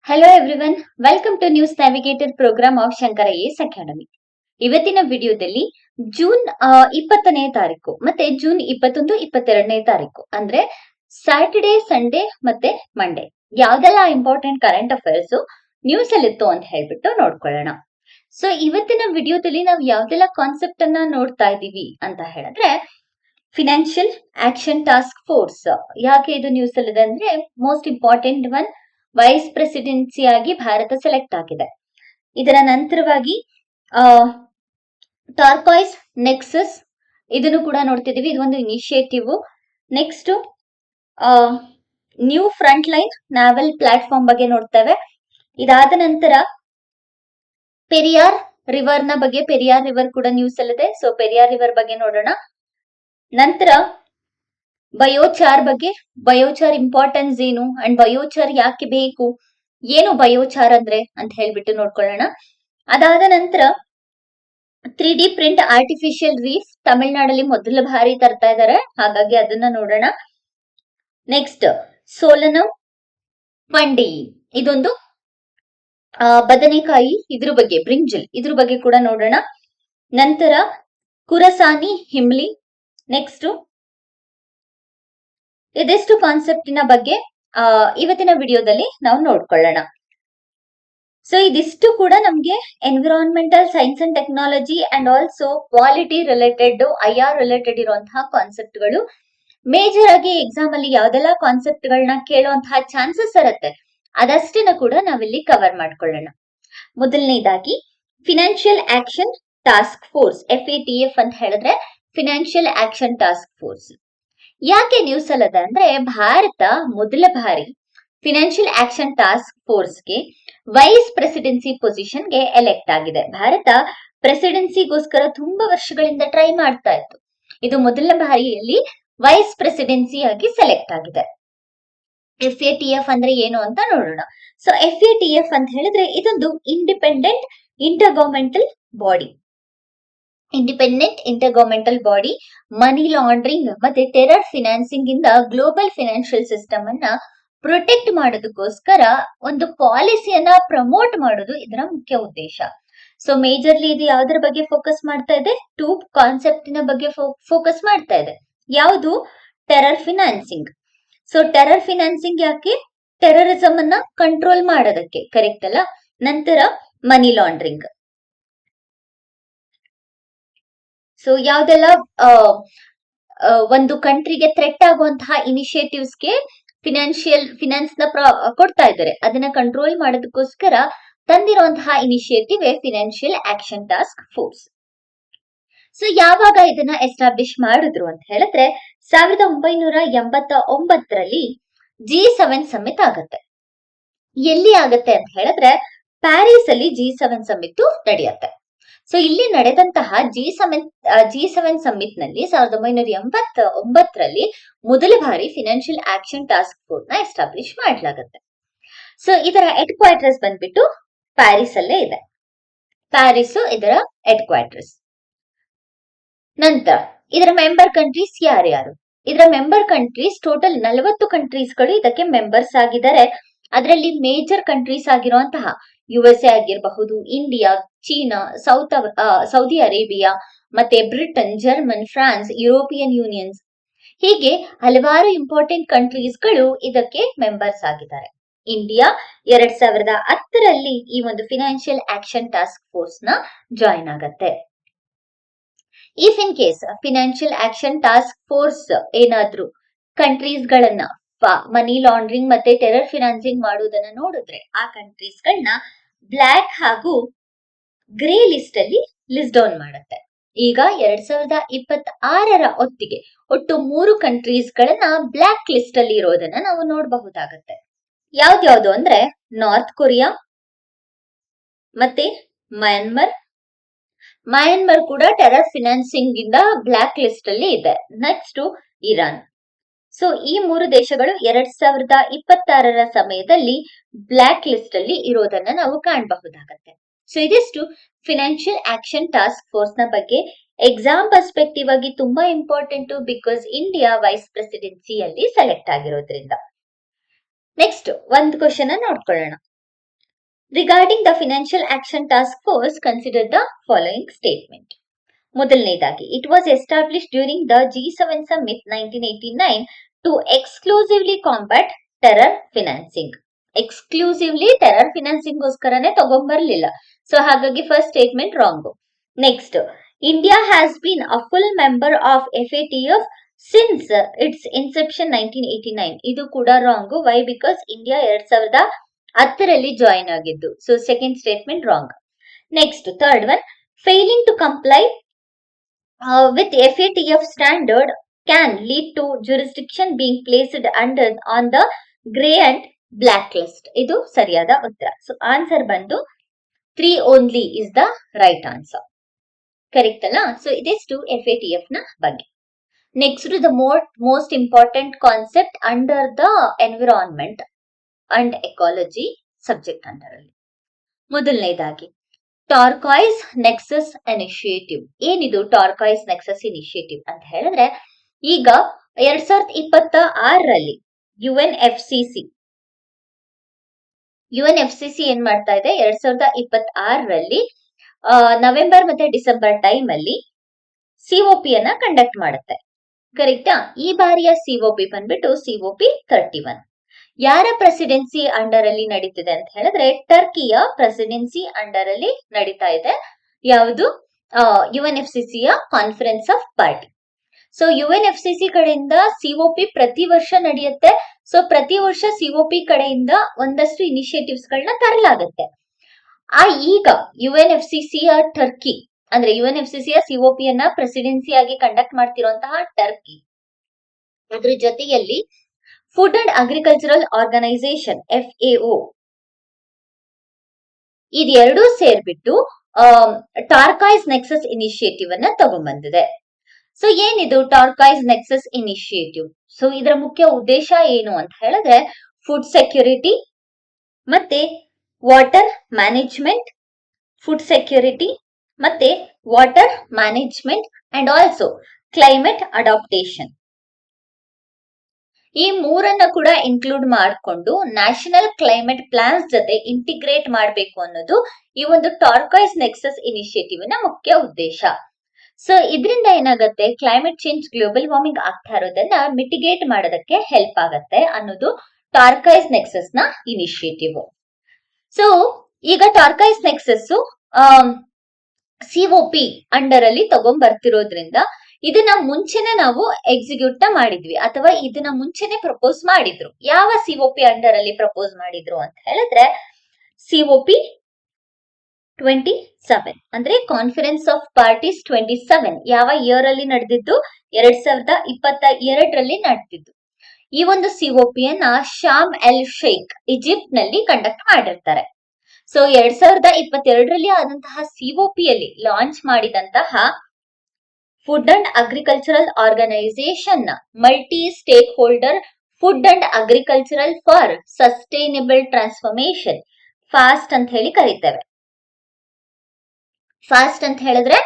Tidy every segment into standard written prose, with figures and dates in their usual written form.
Hello everyone, welcome to news navigator program of Shankar IAS academy. ಇವತ್ತಿನ ವಿಡಿಯೋದಲ್ಲಿ June 20ನೇ ತಾರೀಕು ಮತ್ತೆ ಜೂನ್ 21, 22ನೇ ತಾರೀಕು ಅಂದ್ರೆ ಸ್ಯಾಟರ್ಡೇ, ಸಂಡೇ ಮತ್ತೆ ಮಂಡೇ ಯಾವ್ದೆಲ್ಲ ಇಂಪಾರ್ಟೆಂಟ್ ಕರೆಂಟ್ ಅಫೇರ್ಸ್ ನ್ಯೂಸ್ ಅಲ್ಲಿ ಇತ್ತು ಅಂತ ಹೇಳ್ಬಿಟ್ಟು ನೋಡ್ಕೊಳ್ಳೋಣ. ಸೊ ಇವತ್ತಿನ ವಿಡಿಯೋದಲ್ಲಿ ನಾವು ಯಾವ್ದೆಲ್ಲ ಕಾನ್ಸೆಪ್ಟ್ ಅನ್ನ ನೋಡ್ತಾ ಇದೀವಿ ಅಂತ ಹೇಳಿದ್ರೆ, ಫಿನಾನ್ಷಿಯಲ್ ಆಕ್ಷನ್ ಟಾಸ್ಕ್ ಫೋರ್ಸ್. ಯಾಕೆ ಇದು ನ್ಯೂಸ್ ಅಲ್ಲಿದೆ ಅಂದ್ರೆ, most important one, vice presidency ಆಗಿ ಭಾರತ ಸೆಲೆಕ್ಟ್ ಆಗಿದೆ. ಇದರ ನಂತರವಾಗಿ ಟಾರ್ಕಾಯ್ಸ್ ನೆಕ್ಸಸ್ ಇದನ್ನು ಕೂಡ ನೋಡ್ತಿದೀವಿ. ಇದು ಒಂದು initiative. Next new front line ನಾವೆಲ್ ಪ್ಲಾಟ್ಫಾರ್ಮ್ ಬಗ್ಗೆ ನೋಡ್ತೇವೆ. ಇದಾದ ನಂತರ ಪೆರಿಯಾರ್ ರಿವರ್ ನ ಬಗ್ಗೆ, ಪೆರಿಯಾರ್ ರಿವರ್ ಕೂಡ ನ್ಯೂಸ್ ಅಲ್ಲಿದೆ. ಸೊ ಪೆರಿಯಾರ್ ರಿವರ್ ಬಗ್ಗೆ ನೋಡೋಣ. ನಂತರ ಬಯೋಚಾರ್ ಬಗ್ಗೆ, ಬಯೋಚಾರ್ ಇಂಪಾರ್ಟೆನ್ಸ್ ಏನು ಅಂಡ್ ಬಯೋಚಾರ್ ಯಾಕೆ ಬೇಕು, ಏನು ಬಯೋಚಾರ್ ಅಂದ್ರೆ ಅಂತ ಹೇಳ್ಬಿಟ್ಟು ನೋಡ್ಕೊಳ್ಳೋಣ. ಅದಾದ ನಂತರ 3D ಪ್ರಿಂಟ್ ಆರ್ಟಿಫಿಷಿಯಲ್ ರೀಫ್ ತಮಿಳ್ನಾಡಲ್ಲಿ ಮೊದಲ ಬಾರಿ ತರ್ತಾ ಇದ್ದಾರೆ, ಹಾಗಾಗಿ ಅದನ್ನ ನೋಡೋಣ. ನೆಕ್ಸ್ಟ್ ಸೋಲನಂ ಪಂಡಿ, ಇದೊಂದು ಬದನೆಕಾಯಿ, ಇದ್ರ ಬಗ್ಗೆ ಬ್ರಿಂಜಲ್, ಇದ್ರ ಬಗ್ಗೆ ಕೂಡ ನೋಡೋಣ. ನಂತರ ಕುರಸಾನಿ ಹಿಮ್ಲಿ. ನೆಕ್ಸ್ಟ್ ಇದೆಷ್ಟು ಕಾನ್ಸೆಪ್ಟಿನ ಬಗ್ಗೆ ಇವತ್ತಿನ ವಿಡಿಯೋದಲ್ಲಿ ನಾವು ನೋಡ್ಕೊಳ್ಳೋಣ. ಸೊ ಇದಿಷ್ಟು ಕೂಡ ನಮ್ಗೆ environmental science and technology and also quality related, IR related ಇರುವಂತಹ ಕಾನ್ಸೆಪ್ಟ್ ಗಳು. ಮೇಜರ್ ಆಗಿ ಎಕ್ಸಾಮ್ ಅಲ್ಲಿ ಯಾವ್ದೆಲ್ಲ ಕಾನ್ಸೆಪ್ಟ್ ಗಳನ್ನ ಕೇಳುವಂತಹ ಚಾನ್ಸಸ್ ಇರುತ್ತೆ, ಅದಷ್ಟನ್ನ ಕೂಡ ನಾವಿಲ್ಲಿ ಕವರ್ ಮಾಡ್ಕೊಳ್ಳೋಣ. ಮೊದಲನೇದಾಗಿ financial action task force, FATF ಅಂತ ಹೇಳಿದ್ರೆ ಫಿನಾನ್ಷಿಯಲ್ ಆಕ್ಷನ್ ಟಾಸ್ಕ್ ಫೋರ್ಸ್. ಯಾಕೆ ನ್ಯೂಸ್ ಅಲ್ಲದ ಅಂದ್ರೆ, ಭಾರತ ಮೊದಲ ಬಾರಿ ಫಿನಾನ್ಷಿಯಲ್ ಆಕ್ಷನ್ ಟಾಸ್ಕ್ ಫೋರ್ಸ್ಗೆ ವೈಸ್ ಪ್ರೆಸಿಡೆನ್ಸಿ ಪೊಸಿಷನ್ಗೆ ಎಲೆಕ್ಟ್ ಆಗಿದೆ. ಭಾರತ ಪ್ರೆಸಿಡೆನ್ಸಿಗೋಸ್ಕರ ತುಂಬಾ ವರ್ಷಗಳಿಂದ ಟ್ರೈ ಮಾಡ್ತಾ ಇತ್ತು. ಇದು ಮೊದಲ ಬಾರಿಯಲ್ಲಿ ವೈಸ್ ಪ್ರೆಸಿಡೆನ್ಸಿ ಆಗಿ ಸೆಲೆಕ್ಟ್ ಆಗಿದೆ. FATF ಅಂದ್ರೆ ಏನು ಅಂತ ನೋಡೋಣ. ಸೊ FATF ಅಂತ ಹೇಳಿದ್ರೆ ಇದೊಂದು independent inter governmental body. Independent inter governmental body money laundering ಮತ್ತೆ ಟೆರರ್ ಫಿನಾನ್ಸಿಂಗ್ ಇಂದ ಗ್ಲೋಬಲ್ ಫಿನಾನ್ಷಿಯಲ್ ಸಿಸ್ಟಮ್ ಅನ್ನ ಪ್ರೊಟೆಕ್ಟ್ ಮಾಡೋದಕ್ಕೋಸ್ಕರ ಒಂದು ಪಾಲಿಸಿಯನ್ನ ಪ್ರಮೋಟ್ ಮಾಡೋದು ಇದರ ಮುಖ್ಯ ಉದ್ದೇಶ. ಸೊ ಮೇಜರ್ಲಿ ಇದು ಯಾವ್ದ್ರ ಬಗ್ಗೆ ಫೋಕಸ್ ಮಾಡ್ತಾ ಇದೆ, ಟೂ ಕಾನ್ಸೆಪ್ಟಿನ ಬಗ್ಗೆ ಫೋಕಸ್ ಮಾಡ್ತಾ ಇದೆ. ಯಾವುದು? Terror financing. So terror financing ಯಾಕೆ? ಟೆರರಿಸಂ ಅನ್ನ ಕಂಟ್ರೋಲ್ ಮಾಡೋದಕ್ಕೆ, ಕರೆಕ್ಟ್ ಅಲ್ಲ? ನಂತರ ಮನಿ ಲಾಂಡ್ರಿಂಗ್. ಸೊ ಯಾವ್ದೆಲ್ಲ ಒಂದು ಕಂಟ್ರಿಗೆ ಥ್ರೆಟ್ ಆಗುವಂತಹ ಇನಿಷಿಯೇಟಿವ್ಸ್ಗೆ ಫಿನಾನ್ಸ್ ನ ಕೊಡ್ತಾ ಇದ್ದಾರೆ, ಅದನ್ನ ಕಂಟ್ರೋಲ್ ಮಾಡೋದಕ್ಕೋಸ್ಕರ ತಂದಿರುವಂತಹ initiative financial action task force. So ಯಾವಾಗ ಇದನ್ನ ಎಸ್ಟಾಬ್ಲಿಷ್ ಮಾಡಿದ್ರು ಅಂತ ಹೇಳಿದ್ರೆ, 1989ರಲ್ಲಿ G7 ಸಮಿಟ್ ಆಗತ್ತೆ. ಎಲ್ಲಿ ಆಗತ್ತೆ ಅಂತ ಹೇಳಿದ್ರೆ, ಪ್ಯಾರಿಸ್ ಅಲ್ಲಿ G7 ಸಮಿಟ್ ನಡೆಯುತ್ತೆ. ಸೊ ಇಲ್ಲಿ ನಡೆದಂತಹ G7 ಸಮಿಟ್ ನಲ್ಲಿ 1989ರಲ್ಲಿ ಮೊದಲ ಬಾರಿ ಫಿನಾನ್ಷಿಯಲ್ ಆಕ್ಷನ್ ಟಾಸ್ಕ್ ಫೋರ್ಸ್ ನ ಎಸ್ಟಾಬ್ಲಿಷ್ ಮಾಡಲಾಗುತ್ತೆ. ಸೊ ಇದರ ಹೆಡ್ ಕ್ವಾರ್ಟರ್ಸ್ ಬಂದ್ಬಿಟ್ಟು ಪ್ಯಾರಿಸ್ ಅಲ್ಲೇ ಇದೆ. ಪ್ಯಾರಿಸ್ ಇದರ ಹೆಡ್ ಕ್ವಾರ್ಟರ್ಸ್. ನಂತರ ಇದರ ಮೆಂಬರ್ ಕಂಟ್ರೀಸ್ ಯಾರ್ಯಾರು? ಇದರ ಮೆಂಬರ್ ಕಂಟ್ರೀಸ್ ಟೋಟಲ್ 40 ಕಂಟ್ರೀಸ್ಗಳು ಇದಕ್ಕೆ ಮೆಂಬರ್ಸ್ ಆಗಿದ್ದಾರೆ. ಅದರಲ್ಲಿ ಮೇಜರ್ ಕಂಟ್ರೀಸ್ ಆಗಿರುವಂತಹ USA ಆಗಿರಬಹುದು, ಇಂಡಿಯಾ, ಚೀನಾ, ಸೌದಿ ಅರೇಬಿಯಾ, ಮತ್ತೆ Britain, German, France, European unions, ಹೀಗೆ ಹಲವಾರು ಇಂಪಾರ್ಟೆಂಟ್ ಕಂಟ್ರೀಸ್ಗಳು ಇದಕ್ಕೆ ಮೆಂಬರ್ಸ್ ಆಗಿದ್ದಾರೆ. ಇಂಡಿಯಾ 2010ರಲ್ಲಿ ಈ ಒಂದು ಫಿನಾನ್ಷಿಯಲ್ ಆಕ್ಷನ್ ಟಾಸ್ಕ್ ಫೋರ್ಸ್ ನ ಜಾಯಿನ್ ಆಗತ್ತೆ. If in case financial action task force ಏನಾದ್ರೂ ಕಂಟ್ರೀಸ್ ಗಳನ್ನ ಮನಿ ಲಾಂಡ್ರಿಂಗ್ ಮತ್ತೆ ಟೆರರ್ ಫಿನಾನ್ಸಿಂಗ್ ಮಾಡುವುದನ್ನ ನೋಡಿದ್ರೆ, ಆ ಕಂಟ್ರೀಸ್ ಗಳನ್ನ ಬ್ಲಾಕ್ ಹಾಗೂ ಗ್ರೇ ಲಿಸ್ಟ್ ಅಲ್ಲಿ ಲಿಸ್ಟ್ ಡೌನ್ ಮಾಡುತ್ತೆ. ಈಗ 2026ರ ಹೊತ್ತಿಗೆ ಒಟ್ಟು 3 ಕಂಟ್ರೀಸ್ ಗಳನ್ನ ಬ್ಲಾಕ್ ಲಿಸ್ಟ್ ಅಲ್ಲಿ ಇರೋದನ್ನ ನಾವು ನೋಡಬಹುದಾಗತ್ತೆ. ಯಾವ್ದ್ಯಾವ್ದು ಅಂದ್ರೆ, ನಾರ್ತ್ ಕೊರಿಯಾ ಮತ್ತೆ ಮಯನ್ಮಾರ್ ಕೂಡ ಟೆರರ್ ಫಿನಾನ್ಸಿಂಗ್ ಇಂದ ಬ್ಲಾಕ್ ಲಿಸ್ಟ್ ಅಲ್ಲಿ ಇದೆ. Next Iran. ಸೊ ಈ 3 ದೇಶಗಳು 2026ರ ಸಮಯದಲ್ಲಿ ಬ್ಲಾಕ್ ಲಿಸ್ಟ್ ಅಲ್ಲಿ ಇರೋದನ್ನ ನಾವು ಕಾಣಬಹುದಾಗತ್ತೆ. ಸೊ ಇದಿಷ್ಟು ಫಿನಾನ್ಷಿಯಲ್ ಆಕ್ಷನ್ ಟಾಸ್ಕ್ ಫೋರ್ಸ್ ನ ಬಗ್ಗೆ. ಎಕ್ಸಾಮ್ ಪರ್ಸ್ಪೆಕ್ಟಿವ್ ಆಗಿ ತುಂಬಾ important, because India vice presidency ಅಲ್ಲಿ ಸೆಲೆಕ್ಟ್ ಆಗಿರೋದ್ರಿಂದ. ನೆಕ್ಸ್ಟ್ ಒಂದು ಕ್ವಶನ್ ನೋಡ್ಕೊಳ್ಳೋಣ. Regarding the financial action task force consider the following statement. ಮೊದಲನೇದಾಗಿ, it was establish during the G7 summit 1989 to exclusively combat terror financing. Exclusively terror financing ಗೋಸ್ಕರನೇ ತಗೊಂಡ್ಬರ್ಲಿಲ್ಲ. So ಹಾಗಾಗಿ first statement wrong. Next, India has been a full member of FATF since its inception 1989. ಇದು ಕೂಡ wrong. Why? Because India 2010ರಲ್ಲಿ join ಆಗಿದ್ದು. So second statement wrong. Next, third one, failing to comply with FATF standard can lead to jurisdiction being placed under on the grey and blacklist. ಇದು ಸರಿಯಾದ ಉತ್ತರ. So answer ಬಂದು 3 only is the right answer. Correct ಅಲ್ಲ? So ಇದಿಷ್ಟು FATF ನ ಬಗ್ಗೆ. Next, the most important concept under the environment and ecology subject ಅಂಡರಲ್ಲಿ. ಮೊದಲನೇದಾಗಿ, ಟಾರ್ಕಾಯ್ಸ್ ನೆಕ್ಸಸ್ ಇನಿಷಿಯೇಟಿವ್. ಏನಿದು ಟಾರ್ಕಾಯ್ಸ್ ನೆಕ್ಸಸ್ ಇನಿಷಿಯೇಟಿವ್ ಅಂತ ಹೇಳಿದ್ರೆ, ಈಗ 2026ರಲ್ಲಿ ಯುಎನ್ಎಫ್ಸಿಸಿ ಏನ್ ಮಾಡ್ತಾ ಇದೆ, 2026ರಲ್ಲಿ ನವೆಂಬರ್ ಮತ್ತೆ ಡಿಸೆಂಬರ್ ಟೈಮ್ ಅಲ್ಲಿ COP ಅನ್ನ ಕಂಡಕ್ಟ್ ಮಾಡುತ್ತೆ. ಕರೆಕ್ಟಾ? ಈ ಬಾರಿಯ COP ಬಂದ್ಬಿಟ್ಟು COP 31. ಯಾರ ಪ್ರೆಸಿಡೆನ್ಸಿ ಅಂಡರ್ ಅಲ್ಲಿ ನಡೀತಿದೆ ಅಂತ ಹೇಳಿದ್ರೆ, ಟರ್ಕಿಯ ಪ್ರೆಸಿಡೆನ್ಸಿ ಅಂಡರ್ ಅಲ್ಲಿ ನಡೀತಾ ಇದೆ. ಯಾವುದು? UNFCCಯ conference of party. So UNFCC ಕಡೆಯಿಂದ COP ಪ್ರತಿ ವರ್ಷ ನಡೆಯುತ್ತೆ. ಸೊ ಪ್ರತಿ ವರ್ಷ COP ಕಡೆಯಿಂದ ಒಂದಷ್ಟು ಇನಿಷಿಯೇಟಿವ್ಸ್ ಗಳನ್ನ ತರಲಾಗುತ್ತೆ. ಈಗ UNFCCಯ ಟರ್ಕಿ ಅಂದ್ರೆ UNFCCಯ COP ಅನ್ನ ಪ್ರೆಸಿಡೆನ್ಸಿ ಆಗಿ ಕಂಡಕ್ಟ್ ಮಾಡ್ತಿರುವಂತಹ ಟರ್ಕಿ, ಅದ್ರ ಜೊತೆಯಲ್ಲಿ food and agricultural organisation FAO, ಇದೆರಡೂ ಸೇರ್ಬಿಟ್ಟು ಟಾರ್ಕಾಯ್ಸ್ ನೆಕ್ಸಸ್ ಇನಿಷಿಯೇಟಿವ್ ಅನ್ನ ತಗೊಂಡ್ಬಂದಿದೆ. ಸೊ ಏನಿದು ಟಾರ್ಕಾಯ್ಸ್ ನೆಕ್ಸಸ್ ಇನಿಷಿಯೇಟಿವ್? ಸೊ ಇದರ ಮುಖ್ಯ ಉದ್ದೇಶ ಏನು ಅಂತ ಹೇಳಿದ್ರೆ, ಫುಡ್ ಸೆಕ್ಯೂರಿಟಿ ಮತ್ತೆ ವಾಟರ್ ಮ್ಯಾನೇಜ್ಮೆಂಟ್, ಫುಡ್ ಸೆಕ್ಯೂರಿಟಿ ಮತ್ತೆ water management and also climate adaptation, ಈ ಮೂರನ್ನ ಕೂಡ ಇನ್ಕ್ಲೂಡ್ ಮಾಡಿಕೊಂಡು ನ್ಯಾಷನಲ್ ಕ್ಲೈಮೇಟ್ ಪ್ಲಾನ್ಸ್ ಜೊತೆ ಇಂಟಿಗ್ರೇಟ್ ಮಾಡಬೇಕು ಅನ್ನೋದು ಈ ಒಂದು ಟಾರ್ಕಾಯ್ಸ್ ನೆಕ್ಸಸ್ ಇನಿಷಿಯೇಟಿವ್ ನ ಮುಖ್ಯ ಉದ್ದೇಶ. ಸೊ ಇದರಿಂದ ಏನಾಗುತ್ತೆ, ಕ್ಲೈಮೇಟ್ ಚೇಂಜ್, ಗ್ಲೋಬಲ್ ವಾರ್ಮಿಂಗ್ ಆಗ್ತಾ ಇರೋದನ್ನ ಮಿಟಿಗೇಟ್ ಮಾಡೋದಕ್ಕೆ ಹೆಲ್ಪ್ ಆಗತ್ತೆ ಅನ್ನೋದು ಟಾರ್ಕಾಯ್ಸ್ ನೆಕ್ಸಸ್ ನ ಇನಿಷಿಯೇಟಿವ್. ಸೊ ಈಗ ಟಾರ್ಕಾಯ್ಸ್ ನೆಕ್ಸಸ್ COP ಅಂಡರ್ ಅಲ್ಲಿ ತಗೊಂಡ್ಬರ್ತಿರೋದ್ರಿಂದ ಇದನ್ನ ಮುಂಚೆನೆ ನಾವು ಎಕ್ಸಿಕ್ಯೂಟ್ ಮಾಡಿದ್ವಿ, ಅಥವಾ ಇದನ್ನ ಮುಂಚೆನೆ ಪ್ರಪೋಸ್ ಮಾಡಿದ್ರು. ಯಾವ COP ಅಂಡರ್ ಅಲ್ಲಿ ಪ್ರಪೋಸ್ ಮಾಡಿದ್ರು ಅಂತ ಹೇಳಿದ್ರೆ, COP 27 ಅಂದ್ರೆ ಕಾನ್ಫರೆನ್ಸ್ ಆಫ್ ಪಾರ್ಟೀಸ್ 27 ಯಾವ ಇಯರ್ ಅಲ್ಲಿ ನಡೆದಿದ್ದು? 2022ರಲ್ಲಿ ನಡೆದಿದ್ದು. ಈ ಒಂದು COP ಅನ್ನ ಶಾಮ್ ಎಲ್ ಶೇಖ್ ಈಜಿಪ್ಟ್ ನಲ್ಲಿ ಕಂಡಕ್ಟ್ ಮಾಡಿರ್ತಾರೆ. ಸೊ 2022ರಲ್ಲಿ ಆದಂತಹ COP ಅಲ್ಲಿ ಲಾಂಚ್ ಮಾಡಿದಂತಹ food and agricultural organisation multi stakeholder food and agricultural for sustainable transformation, fast ಅಂತ ಹೇಳಿ ಕರೀತೇವೆ. ಫಾಸ್ಟ್ ಅಂತ ಹೇಳಿದ್ರೆ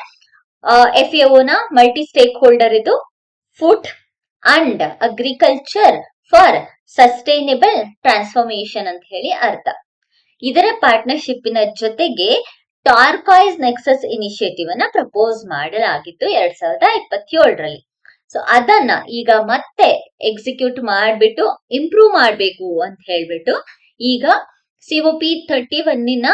FAO ನ ಮಲ್ಟಿ ಸ್ಟೇಕ್ ಹೋಲ್ಡರ್ ಇದು food and agriculture for sustainable transformation ಅಂತ ಹೇಳಿ ಅರ್ಥ. ಇದರ ಪಾರ್ಟ್ನರ್ಶಿಪ್ನ ಜೊತೆಗೆ ಟಾರ್ಕಾಯ್ಸ್ ನೆಕ್ಸಸ್ ಇನಿಷಿಯೇಟಿವ್ ಅನ್ನ ಪ್ರಪೋಸ್ ಮಾಡಲಾಗಿತ್ತು 2027ರಲ್ಲಿ. ಸೊ ಅದನ್ನ ಈಗ ಮತ್ತೆ ಎಕ್ಸಿಕ್ಯೂಟ್ ಮಾಡ್ಬಿಟ್ಟು ಇಂಪ್ರೂವ್ ಮಾಡ್ಬೇಕು ಅಂತ ಹೇಳ್ಬಿಟ್ಟು ಈಗ COP 31ನ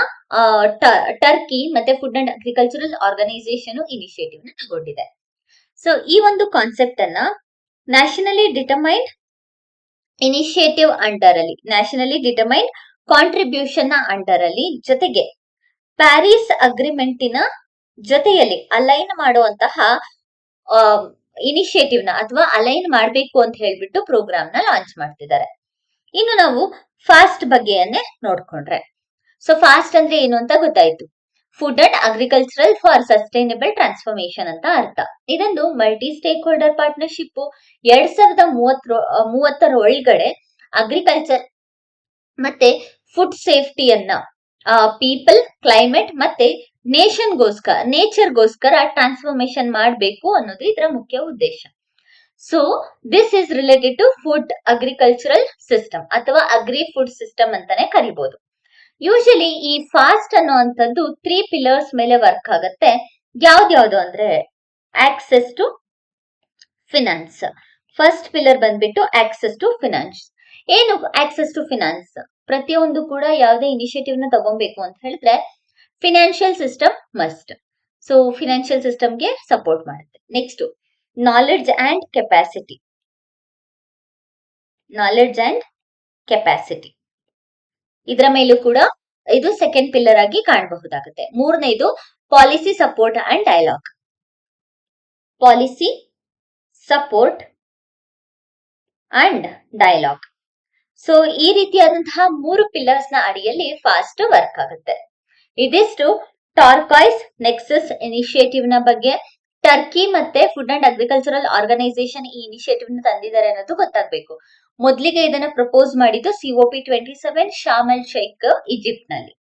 ಟರ್ಕಿ ಮತ್ತೆ food and agricultural organisation initiative ನ ತಗೊಂಡಿದೆ. ಸೊ ಈ ಒಂದು ಕಾನ್ಸೆಪ್ಟ್ ಅನ್ನ ನ್ಯಾಷನಲಿ ಡಿಟರ್ಮೈನ್ಡ್ ಇನಿಷಿಯೇಟಿವ್ ಅಂಡರ್ ಅಲ್ಲಿ, ನ್ಯಾಷನಲಿ ಡಿಟರ್ಮೈನ್ಡ್ ಕಾಂಟ್ರಿಬ್ಯೂಷನ್ ನ ಅಂಡರ್ ಅಲ್ಲಿ, ಜೊತೆಗೆ ಪ್ಯಾರಿಸ್ ಅಗ್ರಿಮೆಂಟಿನ ಜೊತೆಯಲ್ಲಿ ಅಲೈನ್ ಮಾಡುವಂತಹ ಇನಿಷಿಯೇಟಿವ್ ನ ಅಥವಾ ಅಲೈನ್ ಮಾಡಬೇಕು ಅಂತ ಹೇಳ್ಬಿಟ್ಟು ಪ್ರೋಗ್ರಾಮ್ ನ ಲಾಂಚ್ ಮಾಡ್ತಿದ್ದಾರೆ. ಇನ್ನು ನಾವು ಫಾಸ್ಟ್ ಬಗ್ಗೆಯನ್ನೇ ನೋಡ್ಕೊಂಡ್ರೆ, ಸೊ ಫಾಸ್ಟ್ ಅಂದ್ರೆ ಏನು ಅಂತ ಗೊತ್ತಾಯ್ತು. Food and agricultural for sustainable transformation ಅಂತ ಅರ್ಥ. ಇದೊಂದು ಮಲ್ಟಿ ಸ್ಟೇಕ್ ಹೋಲ್ಡರ್ ಪಾರ್ಟ್ನರ್ಶಿಪ್. 2030 ಒಳಗಡೆ ಅಗ್ರಿಕಲ್ಚರ್ ಮತ್ತೆ ಫುಡ್ ಸೇಫ್ಟಿಯನ್ನ ಪೀಪಲ್, ಕ್ಲೈಮೇಟ್ ಮತ್ತೆ ನೇಚರ್ಗೋಸ್ಕರ ಟ್ರಾನ್ಸ್ಫಾರ್ಮೇಶನ್ ಮಾಡಬೇಕು ಅನ್ನೋದು ಇದರ ಮುಖ್ಯ ಉದ್ದೇಶ. So this is related to food agricultural system ಅಥವಾ ಅಗ್ರಿ ಫುಡ್ ಸಿಸ್ಟಮ್ ಅಂತಾನೆ ಕರಿಬಹುದು. ಯೂಶಲಿ ಈ ಫಾಸ್ಟ್ ಅನ್ನುವಂಥದ್ದು 3 ಪಿಲ್ಲರ್ಸ್ ಮೇಲೆ ವರ್ಕ್ ಆಗುತ್ತೆ. ಯಾವ್ದ್ಯಾವ್ದು ಅಂದ್ರೆ access to finance. First pillar ಬಂದ್ಬಿಟ್ಟು ಆಕ್ಸೆಸ್ ಟು ಫಿನಾನ್ಸ್. ಏನು ಆಕ್ಸೆಸ್ ಟು ಫಿನಾನ್ಸ್? ಪ್ರತಿಯೊಂದು ಕೂಡ ಯಾವುದೇ ಇನಿಷಿಯೇಟಿವ್ ನ ತಗೊಬೇಕು ಅಂತ ಹೇಳಿದ್ರೆ financial system must. So financial ಸಿಸ್ಟಮ್ಗೆ ಸಪೋರ್ಟ್ ಮಾಡುತ್ತೆ. Next knowledge and capacity. Knowledge and capacity ಇದರ ಮೇಲೂ ಕೂಡ ಇದು ಸೆಕೆಂಡ್ ಪಿಲ್ಲರ್ ಆಗಿ ಕಾಣಬಹುದಾಗುತ್ತೆ. ಮೂರನೇದು policy support and dialogue. Policy support and dialogue. So ಈ ರೀತಿಯಾದಂತಹ 3 ಪಿಲ್ಲರ್ಸ್ ನ ಅಡಿಯಲ್ಲಿ ಫಾಸ್ಟ್ ವರ್ಕ್ ಆಗುತ್ತೆ. ಇದಿಷ್ಟು ಟಾರ್ಕಾಯ್ಸ್ ನೆಕ್ಸಸ್ ಇನಿಷಿಯೇಟಿವ್ ನ ಬಗ್ಗೆ. ಟರ್ಕಿ ಮತ್ತೆ ಫುಡ್ ಅಂಡ್ ಅಗ್ರಿಕಲ್ಚರಲ್ ಆರ್ಗನೈಸೇಷನ್ ಈ ಇನಿಷಿಯೇಟಿವ್ ನ ತಂದಿದ್ದಾರೆ ಅನ್ನೋದು ಗೊತ್ತಾಗಬೇಕು. ಮೊದಲಿಗೆ ಇದನ್ನ ಪ್ರಪೋಸ್ ಮಾಡಿದ್ದು COP27 Sharm el Sheikh Egypt ನಲ್ಲಿ.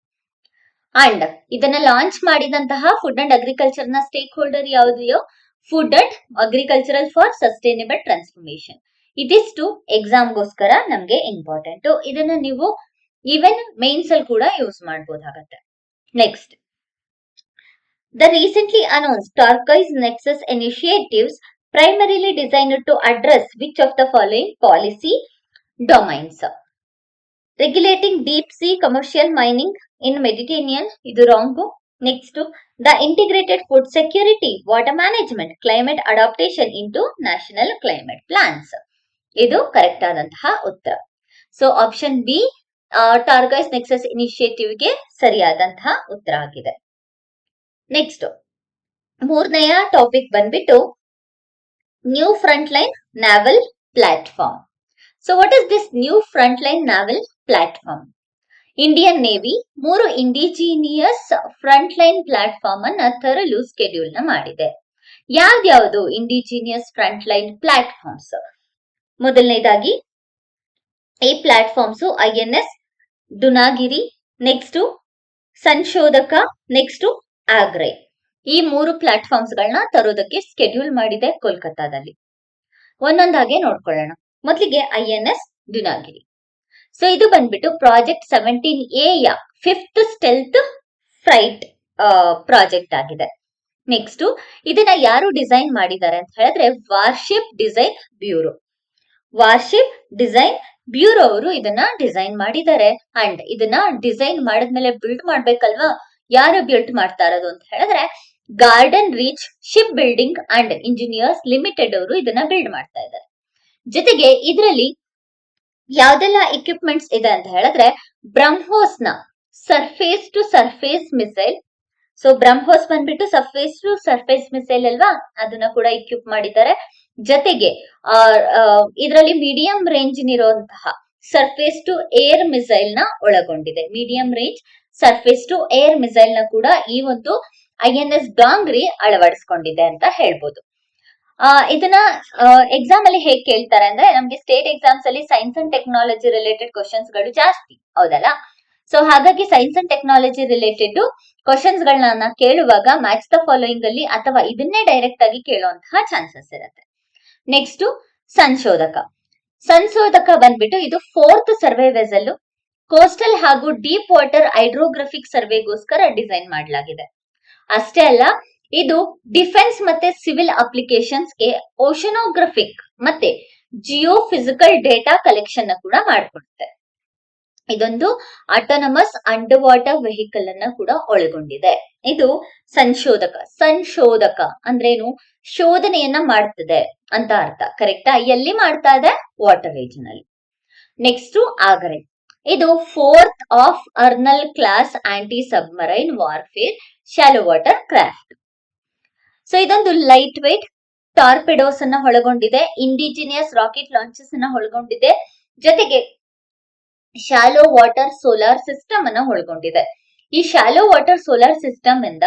ಅಂಡ್ ಇದನ್ನ ಲಾಂಚ್ ಮಾಡಿದಂತಹ ಫುಡ್ ಅಂಡ್ ಅಗ್ರಿಕಲ್ಚರ್ ನ ಸ್ಟೇಕ್ ಹೋಲ್ಡರ್ ಯಾವುದೆಯೋ food and agricultural for sustainable transformation. ಇದಿಷ್ಟು ಎಕ್ಸಾಮ್ಗೋಸ್ಕರ ನಮ್ಗೆ ಇಂಪಾರ್ಟೆಂಟ್. ಇದನ್ನ ನೀವು ಈವನ್ ಮೇನ್ಸ್ ಅಲ್ಲಿ ಕೂಡ ಯೂಸ್ ಮಾಡಬಹುದಾಗತ್ತೆ. Next, the recently announced Turquoise Nexus initiatives primarily designed to address which of the following policy domains? Regulating deep sea commercial mining in Mediterranean, idu wrong. Next, the integrated food security, water management, climate adaptation into national climate plans. ಇದು correct ಆದಂತಹ ಉತ್ತರ. So option B ಟಾರ್ಗೈಸ್ nexus initiative ಗೆ ಸರಿಯಾದಂತಹ ಉತ್ತರ ಆಗಿದೆ. Next, ಮೂರನೆಯ topic ಬಂದ್ಬಿಟ್ಟು new front line naval platform. So what is this new front line naval platform? Indian navy 3 indigenous front line platform ಅನ್ನ ತರಲು ಸ್ಕೆಡ್ಯೂಲ್ ನ ಮಾಡಿದೆ. ಯಾವ್ದ್ಯಾವುದು ಇಂಡಿಜಿನಿಯಸ್ ಫ್ರಂಟ್ ಲೈನ್ ಪ್ಲಾಟ್ಫಾರ್ಮ್ಸ್? ಮೊದಲನೇದಾಗಿ ಈ platforms INS Dunagiri, next Sanshodhak, next Agray. ಈ 3 ಪ್ಲಾಟ್ಫಾರ್ಮ್ಸ್ ಗಳನ್ನ ತರೋದಕ್ಕೆ ಸ್ಕೆಡ್ಯೂಲ್ ಮಾಡಿದೆ ಕೋಲ್ಕತ್ತಾದಲ್ಲಿ. ಒಂದೊಂದಾಗೆ ನೋಡ್ಕೊಳ್ಳೋಣ. ಮೊದಲಿಗೆ INS ದುನಾಗಿರಿ. ಸೊ ಇದು ಬಂದ್ಬಿಟ್ಟು ಪ್ರಾಜೆಕ್ಟ್ 17A ಯ 5th ಸ್ಟೆಲ್ತ್ ಫ್ಲೈಟ್ ಪ್ರಾಜೆಕ್ಟ್ ಆಗಿದೆ. ನೆಕ್ಸ್ಟ್, ಇದನ್ನ ಯಾರು ಡಿಸೈನ್ ಮಾಡಿದ್ದಾರೆ ಅಂತ ಹೇಳಿದ್ರೆ warship design bureau. Warship design bureau ಅವರು ಇದನ್ನ ಡಿಸೈನ್ ಮಾಡಿದ್ದಾರೆ. ಅಂಡ್ ಇದನ್ನ ಡಿಸೈನ್ ಮಾಡಿದ್ಮೇಲೆ ಬಿಲ್ಡ್ ಮಾಡ್ಬೇಕಲ್ವಾ, ಯಾರು ಬಿಲ್ಡ್ ಮಾಡ್ತಾ ಇರೋದು ಅಂತ ಹೇಳಿದ್ರೆ garden reach ship building and engineers limited ಅವರು ಇದನ್ನ ಬಿಲ್ಡ್ ಮಾಡ್ತಾ ಇದ್ದಾರೆ. ಜೊತೆಗೆ ಇದರಲ್ಲಿ ಯಾವ್ದೆಲ್ಲ ಇಕ್ವಿಪ್ಮೆಂಟ್ಸ್ ಇದೆ ಅಂತ ಹೇಳಿದ್ರೆ ಬ್ರಹ್ಮೋಸ್ ನ surface to surface missile. So BrahMos ಬಂದ್ಬಿಟ್ಟು ಸರ್ಫೇಸ್ ಟು ಸರ್ಫೇಸ್ ಮಿಸೈಲ್ ಅಲ್ವಾ, ಅದನ್ನ ಕೂಡ ಇಕ್ವಿಪ್ ಮಾಡಿದ್ದಾರೆ. ಜೊತೆಗೆ ಇದರಲ್ಲಿ ಮೀಡಿಯಂ ರೇಂಜ್ ಇರುವಂತಹ ಸರ್ಫೇಸ್ ಟು ಏರ್ ಮಿಸೈಲ್ ನ ಒಳಗೊಂಡಿದೆ. Medium range surface to air missile ನ ಕೂಡ ಈ ಒಂದು INS ಡಾಂಗ್ರಿ ಅಳವಡಿಸ್ಕೊಂಡಿದೆ ಅಂತ ಹೇಳ್ಬೋದು. ಇದನ್ನ ಎಕ್ಸಾಮ್ ಅಲ್ಲಿ ಹೇಗ್ ಕೇಳ್ತಾರೆ ಅಂದ್ರೆ, ನಮ್ಗೆ ಸ್ಟೇಟ್ ಎಕ್ಸಾಮ್ಸ್ ಅಲ್ಲಿ science and technology related questions ಗಳು ಜಾಸ್ತಿ, ಹೌದಲ್ಲ? ಸೊ ಹಾಗಾಗಿ science and technology related questions ಗಳನ್ನ ಕೇಳುವಾಗ ಮ್ಯಾಚ್ ದ ಫಾಲೋಯಿಂಗ್ ಅಲ್ಲಿ ಅಥವಾ ಇದನ್ನೇ ಡೈರೆಕ್ಟ್ ಆಗಿ ಕೇಳುವಂತಹ ಚಾನ್ಸಸ್ ಇರುತ್ತೆ. ನೆಕ್ಸ್ಟ್, ಸಂಶೋಧಕ. ಸಂಶೋಧಕ ಬಂದ್ಬಿಟ್ಟು ಇದು 4th ಸರ್ವೆ ವೆಸಲ್ ಕೋಸ್ಟಲ್ ಹಾಗೂ ಡೀಪ್ ವಾಟರ್ ಹೈಡ್ರೋಗ್ರಫಿಕ್ ಸರ್ವೆಗೋಸ್ಕರ ಡಿಸೈನ್ ಮಾಡಲಾಗಿದೆ. ಅಷ್ಟೇ ಅಲ್ಲ, ಇದು ಡಿಫೆನ್ಸ್ ಮತ್ತೆ ಸಿವಿಲ್ ಅಪ್ಲಿಕೇಶನ್ಸ್ಗೆ ಓಷನೋಗ್ರಫಿಕ್ ಮತ್ತೆ ಜಿಯೋ ಫಿಸಿಕಲ್ ಡೇಟಾ ಕಲೆಕ್ಷನ್ ಕೂಡ ಮಾಡಿಕೊಡುತ್ತೆ. ಇದೊಂದು ಆಟೋನಮಸ್ ಅಂಡರ್ ವಾಟರ್ ವೆಹಿಕಲ್ ಅನ್ನ ಕೂಡ ಒಳಗೊಂಡಿದೆ. ಇದು ಸಂಶೋಧಕ. ಸಂಶೋಧಕ ಅಂದ್ರೇನು? ಶೋಧನೆಯನ್ನ ಮಾಡ್ತದೆ ಅಂತ ಅರ್ಥ, ಕರೆಕ್ಟಾ? ಎಲ್ಲಿ ಮಾಡ್ತಾ ಇದೆ? ವಾಟರ್ ಏಜ್ ನಲ್ಲಿ. ನೆಕ್ಸ್ಟ್, ಆಗ್ರೆ. ಇದು 4th of Arnala class anti submarine warfare shallow water craft. So ಇದೊಂದು ಲೈಟ್ ವೇಟ್ ಟಾರ್ಪೆಡೋಸ್ ಅನ್ನ ಒಳಗೊಂಡಿದೆ, ಇಂಡಿಜಿನಿಯಸ್ ರಾಕೆಟ್ ಲಾಂಚಸ್ ಅನ್ನ ಒಳಗೊಂಡಿದೆ, ಜೊತೆಗೆ ಶಾಲೋ ವಾಟರ್ ಸೋಲಾರ್ ಸಿಸ್ಟಮ್ ಅನ್ನ ಒಳಗೊಂಡಿದೆ. ಈ ಶಾಲೋ ವಾಟರ್ ಸೋಲಾರ್ ಸಿಸ್ಟಮ್ ಇಂದ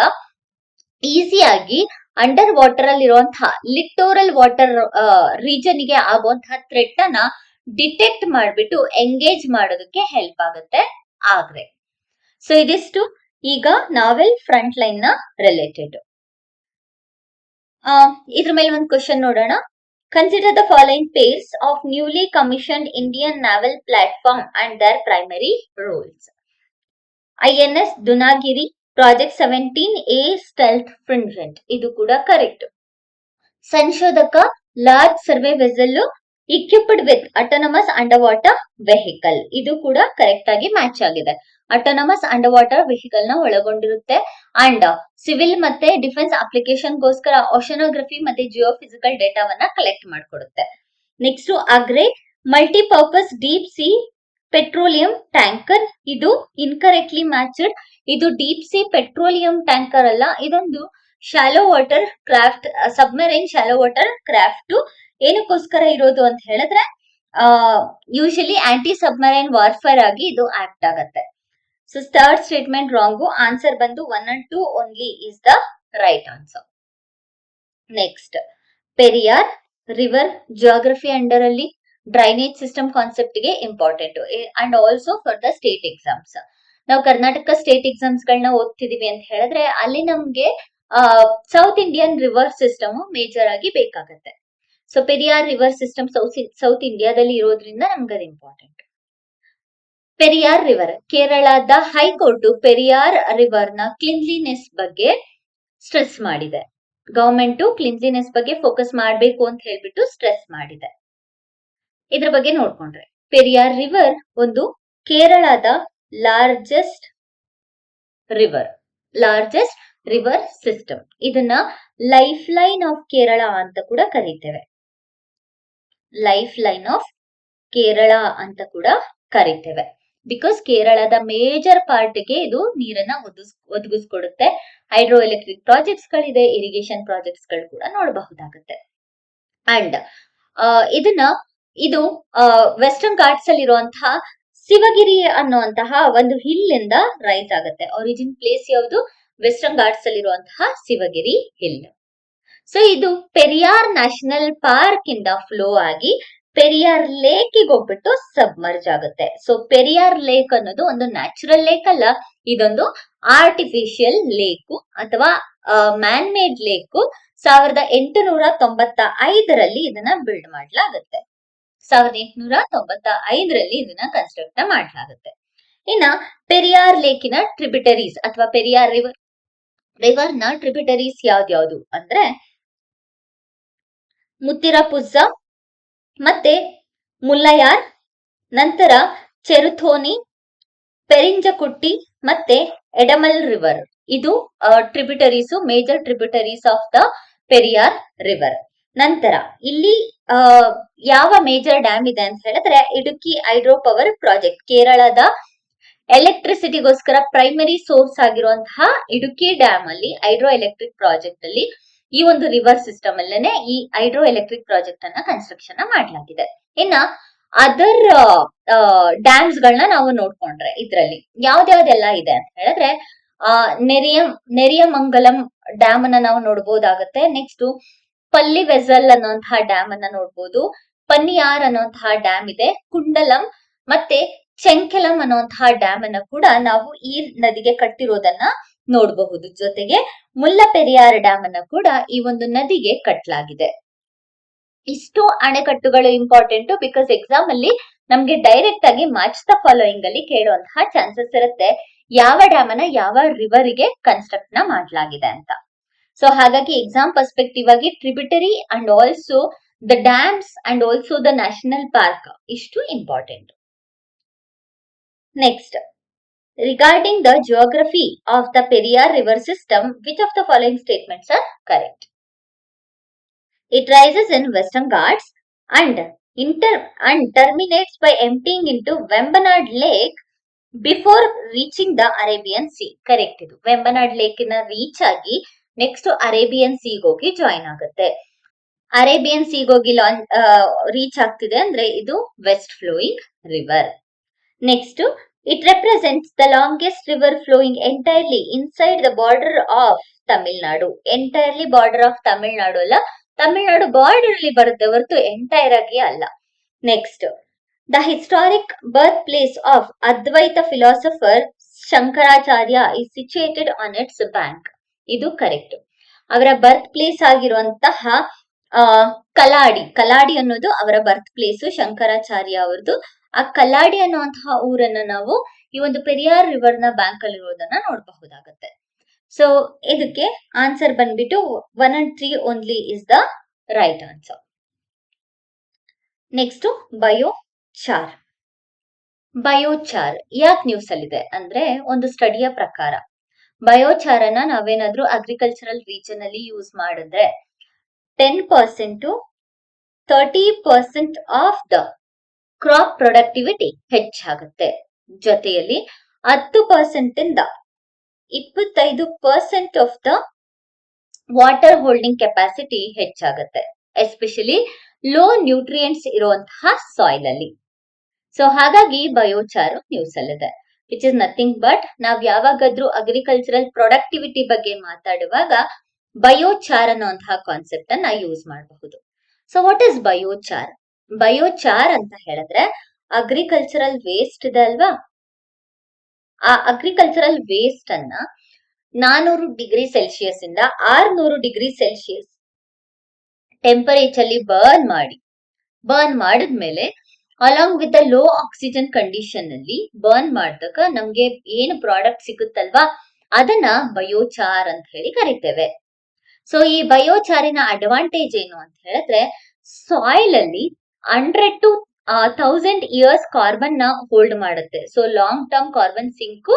ಈಸಿಯಾಗಿ ಅಂಡರ್ ವಾಟರ್ ಅಲ್ಲಿ ಇರುವಂತಹ ಲಿಟೋರಲ್ ವಾಟರ್ ರೀಜನ್ ಗೆ ಆಗುವಂತಹ ಥ್ರೆಟ್ ಅನ್ನ ಡಿಟೆಕ್ಟ್ ಮಾಡಿಬಿಟ್ಟು ಎಂಗೇಜ್ ಮಾಡೋದಕ್ಕೆ ಹೆಲ್ಪ್ ಆಗುತ್ತೆ ಆಗ್ರೆ. ಸೊ ಇದಿಷ್ಟು ಈಗ ನಾವೆಲ್ ಫ್ರಂಟ್ ಲೈನ್ ನ ರಿಲೇಟೆಡ್. ಇದ್ರ ಮೇಲೆ ಒಂದು ಕ್ವಶನ್ ನೋಡೋಣ. Consider the following pairs of newly commissioned Indian naval platform and their primary roles. INS Dunagiri, project 17A stealth frigate ಇದು ಕೂಡ correct. Sanshodhak large survey vessel equipped with autonomous underwater vehicle ಇದು ಕೂಡ correct ಆಗಿ match ಆಗಿದೆ. Autonomous underwater vehicle ನ ಒಳಗೊಂಡಿರುತ್ತೆ and civil ಮತ್ತೆ defence application ಗೋಸ್ಕರ ಓಷನೋಗ್ರಫಿ ಮತ್ತೆ ಜಿಯೋಫಿಸಿಕಲ್ ಡೇಟಾವನ್ನ ಕಲೆಕ್ಟ್ ಮಾಡ್ಕೊಡುತ್ತೆ. ನೆಕ್ಸ್ಟ್ ಅಗ್ರೆ multipurpose deep sea petroleum tanker ಇದು ಇನ್ಕರೆಕ್ಟ್ಲಿ ಮ್ಯಾಚ್ಡ್. ಇದು ಡೀಪ್ ಸಿ ಪೆಟ್ರೋಲಿಯಂ ಟ್ಯಾಂಕರ್ ಅಲ್ಲ, ಇದೊಂದು shallow water craft, submarine shallow water craft. ಏನಕ್ಕೋಸ್ಕರ ಇರೋದು ಅಂತ ಹೇಳಿದ್ರೆ ಯೂಶಲಿ ಆಂಟಿ ಸಬ್ಮರೈನ್ ವಾರ್ಫೇರ್ ಆಗಿ ಇದು ಆಕ್ಟ್ ಆಗತ್ತೆ. So third statement wrong. Answer ಬಂದು 1 and 2 only is the right answer. Next Periyar river geography under ಅಲ್ಲಿ ಡ್ರೈನೇಜ್ ಸಿಸ್ಟಮ್ ಕಾನ್ಸೆಪ್ಟ್ ಗೆ important and also for the state exams. ನಾವು ಕರ್ನಾಟಕ ಸ್ಟೇಟ್ ಎಕ್ಸಾಮ್ಸ್ ಗಳನ್ನ ಓದ್ತಿದೀವಿ ಅಂತ ಹೇಳಿದ್ರೆ ಅಲ್ಲಿ ನಮ್ಗೆ south Indian river system major ಆಗಿ ಬೇಕಾಗತ್ತೆ. So Periyar river system south ಇಂಡಿಯಾದಲ್ಲಿ ಇರೋದ್ರಿಂದ ನಮ್ಗೆ ಅದು ಇಂಪಾರ್ಟೆಂಟ್. ಪೆರಿಯಾರ್ ರಿವರ್ ಕೇರಳದ ಹೈಕೋರ್ಟ್ ಪೆರಿಯಾರ್ ರಿವರ್ ನ ಕ್ಲೀನ್ಲಿನೆಸ್ ಬಗ್ಗೆ ಸ್ಟ್ರೆಸ್ ಮಾಡಿದೆ. ಗವರ್ಮೆಂಟ್ ಕ್ಲೀನ್ಲಿನೆಸ್ ಬಗ್ಗೆ ಫೋಕಸ್ ಮಾಡಬೇಕು ಅಂತ ಹೇಳ್ಬಿಟ್ಟು ಸ್ಟ್ರೆಸ್ ಮಾಡಿದೆ. ಇದ್ರ ಬಗ್ಗೆ ನೋಡ್ಕೊಂಡ್ರೆ ಪೆರಿಯಾರ್ ರಿವರ್ ಒಂದು ಕೇರಳದ ಲಾರ್ಜೆಸ್ಟ್ ರಿವರ್ ಸಿಸ್ಟಮ್. ಇದನ್ನ ಲೈಫ್ ಲೈನ್ ಆಫ್ ಕೇರಳ ಅಂತ ಕೂಡ ಕರೀತೇವೆ. ಲೈಫ್ ಲೈನ್ ಆಫ್ ಕೇರಳ ಅಂತ ಕೂಡ ಕರೀತೇವೆ. ಬಿಕಾಸ್ ಕೇರಳದ ಮೇಜರ್ ಪಾರ್ಟ್ಗೆ ಇದು ನೀರನ್ನ ಒದಗಿಸ್ಕೊಡುತ್ತೆ. ಹೈಡ್ರೋ ಎಲೆಕ್ಟ್ರಿಕ್ ಪ್ರಾಜೆಕ್ಟ್ಸ್ ಗಳಿದೆ, ಇರಿಗೇಷನ್ ಪ್ರಾಜೆಕ್ಟ್ಸ್ ಗಳು ಕೂಡ ನೋಡಬಹುದಾಗುತ್ತೆ. ಅಂಡ್ ಇದು ವೆಸ್ಟರ್ನ್ ಘಾಟ್ಸ್ ಅಲ್ಲಿ ಇರುವಂತಹ ಶಿವಗಿರಿ ಅನ್ನುವಂತಹ ಒಂದು ಹಿಲ್ ಇಂದ ರೈಸ್ ಆಗುತ್ತೆ. ಒರಿಜಿನ್ ಪ್ಲೇಸ್ ಯಾವುದು? ವೆಸ್ಟರ್ನ್ ಘಾಟ್ಸ್ ಅಲ್ಲಿ ಇರುವಂತಹ ಶಿವಗಿರಿ ಹಿಲ್. ಸೊ ಇದು ಪೆರಿಯಾರ್ ನ್ಯಾಷನಲ್ ಪಾರ್ಕ್ ಇಂದ ಫ್ಲೋ ಆಗಿ ಪೆರಿಯಾರ್ ಲೇಕ್ ಹೋಗ್ಬಿಟ್ಟು ಸಬ್ಮರ್ಜ್ ಆಗುತ್ತೆ. ಸೊ ಪೆರಿಯಾರ್ ಲೇಕ್ ಅನ್ನೋದು ಒಂದು ನ್ಯಾಚುರಲ್ ಲೇಕ್ ಅಲ್ಲ, ಇದೊಂದು ಆರ್ಟಿಫಿಷಿಯಲ್ ಲೇಕ್ ಅಥವಾ ಮ್ಯಾನ್ ಮೇಡ್ ಲೇಕ್. 1895ರಲ್ಲಿ ಇದನ್ನ ಬಿಲ್ಡ್ ಮಾಡಲಾಗುತ್ತೆ. 1895ರಲ್ಲಿ ಇದನ್ನ ಕನ್ಸ್ಟ್ರಕ್ಟ್ ಮಾಡಲಾಗುತ್ತೆ. ಇನ್ನ ಪೆರಿಯಾರ್ ಲೇಕಿನ ಟ್ರಿಬ್ಯೂಟರೀಸ್ ಅಥವಾ ಪೆರಿಯಾರ್ ರಿವರ್ ನ ಟ್ರಿಬ್ಯೂಟರೀಸ್ ಯಾವ್ದ್ಯಾವ್ದು ಅಂದ್ರೆ ಮುತ್ತಿರಪುಜ ಮತ್ತೆ ಮುಲ್ಲಯಾರ್, ನಂತರ ಚೆರುಥೋನಿ, ಪೆರಿಂಜಕುಟ್ಟಿ ಮತ್ತೆ ಎಡಮಲ್ ರಿವರ್. ಇದು tributaries, major tributaries of the Periyar river. ನಂತರ ಇಲ್ಲಿ ಯಾವ ಮೇಜರ್ ಡ್ಯಾಮ್ ಇದೆ ಅಂತ ಹೇಳಿದ್ರೆ ಇಡುಕ್ಕಿ ಹೈಡ್ರೋ ಪವರ್ ಪ್ರಾಜೆಕ್ಟ್. ಕೇರಳದ ಎಲೆಕ್ಟ್ರಿಸಿಟಿಗೋಸ್ಕರ ಪ್ರೈಮರಿ ಸೋರ್ಸ್ ಆಗಿರುವಂತಹ ಇಡುಕ್ಕಿ ಡ್ಯಾಮ್ ಅಲ್ಲಿ ಹೈಡ್ರೋ ಎಲೆಕ್ಟ್ರಿಕ್ ಪ್ರಾಜೆಕ್ಟ್ ಅಲ್ಲಿ ಈ ಒಂದು ರಿವರ್ ಸಿಸ್ಟಮ್ ಅಲ್ಲೇನೆ ಈ ಹೈಡ್ರೋ ಎಲೆಕ್ಟ್ರಿಕ್ ಪ್ರಾಜೆಕ್ಟ್ ಅನ್ನ ಕನ್ಸ್ಟ್ರಕ್ಷನ್ ಮಾಡಲಾಗಿದೆ. ಇನ್ನ ಅದರ್ ಡ್ಯಾಮ್ಸ್ ಗಳನ್ನ ನಾವು ನೋಡ್ಕೊಂಡ್ರೆ ಇದ್ರಲ್ಲಿ ಯಾವ್ದ್ಯಾವ್ದೆಲ್ಲ ಇದೆ ಅಂತ ಹೇಳಿದ್ರೆ ನೆರಿಯಮಂಗಲಂ ಡ್ಯಾಮ್ ಅನ್ನ ನಾವು ನೋಡ್ಬೋದಾಗತ್ತೆ. ನೆಕ್ಸ್ಟ್ ಪಲ್ಲಿ ವೆಸಲ್ ಅನ್ನುವಂತಹ ಡ್ಯಾಮ್ ಅನ್ನ ನೋಡ್ಬೋದು. ಪನ್ನಿಯಾರ್ ಅನ್ನುವಂತಹ ಡ್ಯಾಮ್ ಇದೆ. ಕುಂಡಲಂ ಮತ್ತೆ ಚೆಂಕೆಲಂ ಅನ್ನುವಂತಹ ಡ್ಯಾಮ್ ಅನ್ನ ಕೂಡ ನಾವು ಈ ನದಿಗೆ ಕಟ್ಟಿರೋದನ್ನ ನೋಡಬಹುದು. ಜೊತೆಗೆ ಮುಲ್ಲಪೆರಿಯಾರ್ ಡ್ಯಾಮ್ ಅನ್ನ ಕೂಡ ಈ ಒಂದು ನದಿಗೆ ಕಟ್ಟಲಾಗಿದೆ. ಇಷ್ಟು ಅಣೆಕಟ್ಟುಗಳು ಇಂಪಾರ್ಟೆಂಟ್ ಬಿಕಾಸ್ ಎಕ್ಸಾಮ್ ಅಲ್ಲಿ ನಮ್ಗೆ ಡೈರೆಕ್ಟ್ ಆಗಿ ಮ್ಯಾಚ್ ದ ಫಾಲೋಯಿಂಗ್ ಅಲ್ಲಿ ಕೇಳುವಂತಹ ಚಾನ್ಸಸ್ ಇರುತ್ತೆ, ಯಾವ ಡ್ಯಾಮ್ ಅನ್ನ ಯಾವ ರಿವರ್ಗೆ ಕನ್ಸ್ಟ್ರಕ್ಟ್ ನ ಮಾಡಲಾಗಿದೆ ಅಂತ. ಸೊ ಹಾಗಾಗಿ ಎಕ್ಸಾಮ್ ಪರ್ಸ್ಪೆಕ್ಟಿವ್ ಆಗಿ tributary and also the dams and also the national park ಇಷ್ಟು important. Next, regarding the geography of the Periyar river system, which of the following statements are correct? It rises in Western Ghats and terminates by emptying into Vembanad Lake before reaching the Arabian Sea. Correct ಇದು. Vembanad lake ನ reach ಆಗಿ next Arabian ಸೀಗ್ ಹೋಗಿ join ಆಗುತ್ತೆ. Arabian ಸೀಗ್ ಹೋಗಿ reach ಆಗ್ತಿದೆ ಅಂದ್ರೆ ಇದು west flowing river. Next, it represents the longest river flowing entirely inside the border of Tamil Nadu. Entirely border of Tamil Nadu ಅಲ್ಲ, ತಮಿಳ್ನಾಡು ಬಾರ್ಡರ್ ಅಲ್ಲಿ ಬರುತ್ತೆ ಹೊರತು ಎಂಟೈರ್ ಆಗಿ ಅಲ್ಲ. Next, the historic birthplace of Advaita philosopher Shankaracharya is situated on its bank. ಇದು correct. ಅವರ birth place ಆಗಿರುವಂತಹ ಕಲಾಡಿ ಅನ್ನೋದು ಅವರ ಬರ್ತ್ ಪ್ಲೇಸ್, ಶಂಕರಾಚಾರ್ಯ ಅವರದು. ಆ ಕಲಾಡಿ ಅನ್ನುವಂತಹ ಊರನ್ನ ನಾವು ಈ ಒಂದು ಪೆರಿಯಾರ್ ರಿವರ್ ನ ಬ್ಯಾಂಕ್ ಅಲ್ಲಿ ಇರೋದನ್ನ ನೋಡಬಹುದಾಗುತ್ತೆ. ಸೊ ಇದಕ್ಕೆ ಆನ್ಸರ್ ಬಂದ್ಬಿಟ್ಟು 1 and 3 only is the right answer. Next biochar. Biochar ಯಾಕೆ ನ್ಯೂಸ್ ಅಲ್ಲಿದೆ ಅಂದ್ರೆ, ಒಂದು ಸ್ಟಡಿಯ ಪ್ರಕಾರ ಬಯೋಚಾರನ ನಾವೇನಾದ್ರೂ ಅಗ್ರಿಕಲ್ಚರಲ್ ರೀಜನ್ ಅಲ್ಲಿ ಯೂಸ್ ಮಾಡಿದ್ರೆ 10% to 30% of the crop productivity ಹೆಚ್ಚಾಗುತ್ತೆ. ಜೊತೆಯಲ್ಲಿ 10% ಇಂದ 25% of the water holding capacity ಹೆಚ್ಚಾಗುತ್ತೆ, ಎಸ್ಪೆಷಲಿ ಲೋ ನ್ಯೂಟ್ರಿಯೆಂಟ್ಸ್ ಇರುವಂತಹ ಸಾಯಿಲ್ ಅಲ್ಲಿ. ಸೊ ಹಾಗಾಗಿ ಬಯೋಚಾರ್ ನ್ಯೂಸ್ ಅಲ್ಲಿದೆ, ವಿಚ್ ಇಸ್ ನಥಿಂಗ್ ಬಟ್ ನಾವ್ ಯಾವಾಗಾದ್ರೂ ಅಗ್ರಿಕಲ್ಚರಲ್ ಪ್ರೊಡಕ್ಟಿವಿಟಿ ಬಗ್ಗೆ ಮಾತಾಡುವಾಗ ಬಯೋಚಾರ್ ಅನ್ನುವಂತಹ ಕಾನ್ಸೆಪ್ಟ್ ಅನ್ನ ಯೂಸ್ ಮಾಡಬಹುದು. So what is biochar? Biochar ಅಂತ ಹೇಳಿದ್ರೆ ಅಗ್ರಿಕಲ್ಚರಲ್ ವೇಸ್ಟ್ ಇದೆ ಅಲ್ವಾ, ಆ ಅಗ್ರಿಕಲ್ಚರಲ್ ವೇಸ್ಟ್ ಅನ್ನ 400 ಡಿಗ್ರಿ ಸೆಲ್ಸಿಯಸ್ ಇಂದ 600 ಡಿಗ್ರಿ ಸೆಲ್ಸಿಯಸ್ ಟೆಂಪರೇಚರ್ ಅಲ್ಲಿ ಬರ್ನ್ ಮಾಡಿದ್ಮೇಲೆ along with the low oxygen condition ಅಲ್ಲಿ ಬರ್ನ್ ಮಾಡಿದಾಗ ನಮ್ಗೆ ಏನು ಪ್ರಾಡಕ್ಟ್ ಸಿಗುತ್ತಲ್ವಾ ಅದನ್ನ ಬಯೋಚಾರ್ ಅಂತ ಹೇಳಿ ಕರಿತೇವೆ. ಸೊ ಈ ಬಯೋಚಾರಿನ ಅಡ್ವಾಂಟೇಜ್ ಏನು ಅಂತ ಹೇಳಿದ್ರೆ, ಸಾಯಿಲ್ ಅಲ್ಲಿ 100 to 1000 ಇಯರ್ಸ್ ಕಾರ್ಬನ್ ನ ಹೋಲ್ಡ್ ಮಾಡುತ್ತೆ. So long term carbon sink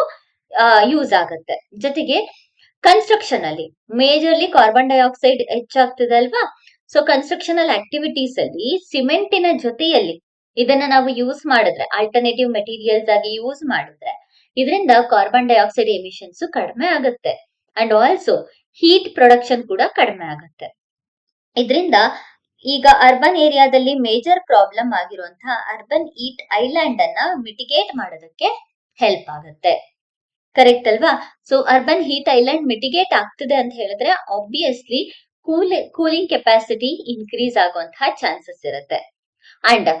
use ಆಗುತ್ತೆ. ಜೊತೆಗೆ ಕನ್ಸ್ಟ್ರಕ್ಷನ್ ಅಲ್ಲಿ ಮೇಜರ್ಲಿ ಕಾರ್ಬನ್ ಡೈಆಕ್ಸೈಡ್ ಹೆಚ್ಚಾಗ್ತದೆ ಅಲ್ವಾ. ಸೊ ಕನ್ಸ್ಟ್ರಕ್ಷನಲ್ ಆಕ್ಟಿವಿಟೀಸ್ ಅಲ್ಲಿ ಸಿಮೆಂಟಿನ ಜೊತೆಯಲ್ಲಿ ಇದನ್ನ ನಾವು ಯೂಸ್ ಮಾಡಿದ್ರೆ, ಆಲ್ಟರ್ನೇಟಿವ್ ಮೆಟೀರಿಯಲ್ಸ್ ಆಗಿ ಯೂಸ್ ಮಾಡಿದ್ರೆ ಇದರಿಂದ ಕಾರ್ಬನ್ ಡೈಆಕ್ಸೈಡ್ ಎಮಿಷನ್ಸ್ ಕಡಿಮೆ ಆಗುತ್ತೆ ಅಂಡ್ ಆಲ್ಸೋ ಹೀಟ್ ಪ್ರೊಡಕ್ಷನ್ ಕೂಡ ಕಡಿಮೆ ಆಗುತ್ತೆ. ಇದರಿಂದ ಈಗ ಅರ್ಬನ್ ಏರಿಯಾದಲ್ಲಿ ಮೇಜರ್ ಪ್ರಾಬ್ಲಮ್ ಆಗಿರುವಂತಹ ಅರ್ಬನ್ ಹೀಟ್ ಐಲ್ಯಾಂಡ್ ಅನ್ನ ಮಿಟಿಗೇಟ್ ಮಾಡೋದಕ್ಕೆ ಹೆಲ್ಪ್ ಆಗುತ್ತೆ. ಕರೆಕ್ಟ್ ಅಲ್ವಾ? So urban heat island mitigate ಆಗ್ತದೆ ಅಂತ ಹೇಳಿದ್ರೆ ಆಬ್ವಿಯಸ್ಲಿ ಕೂಲಿಂಗ್ ಕೆಪಾಸಿಟಿ ಇನ್ಕ್ರೀಸ್ ಆಗುವಂತಹ ಚಾನ್ಸಸ್ ಇರುತ್ತೆ. ಅಂಡ್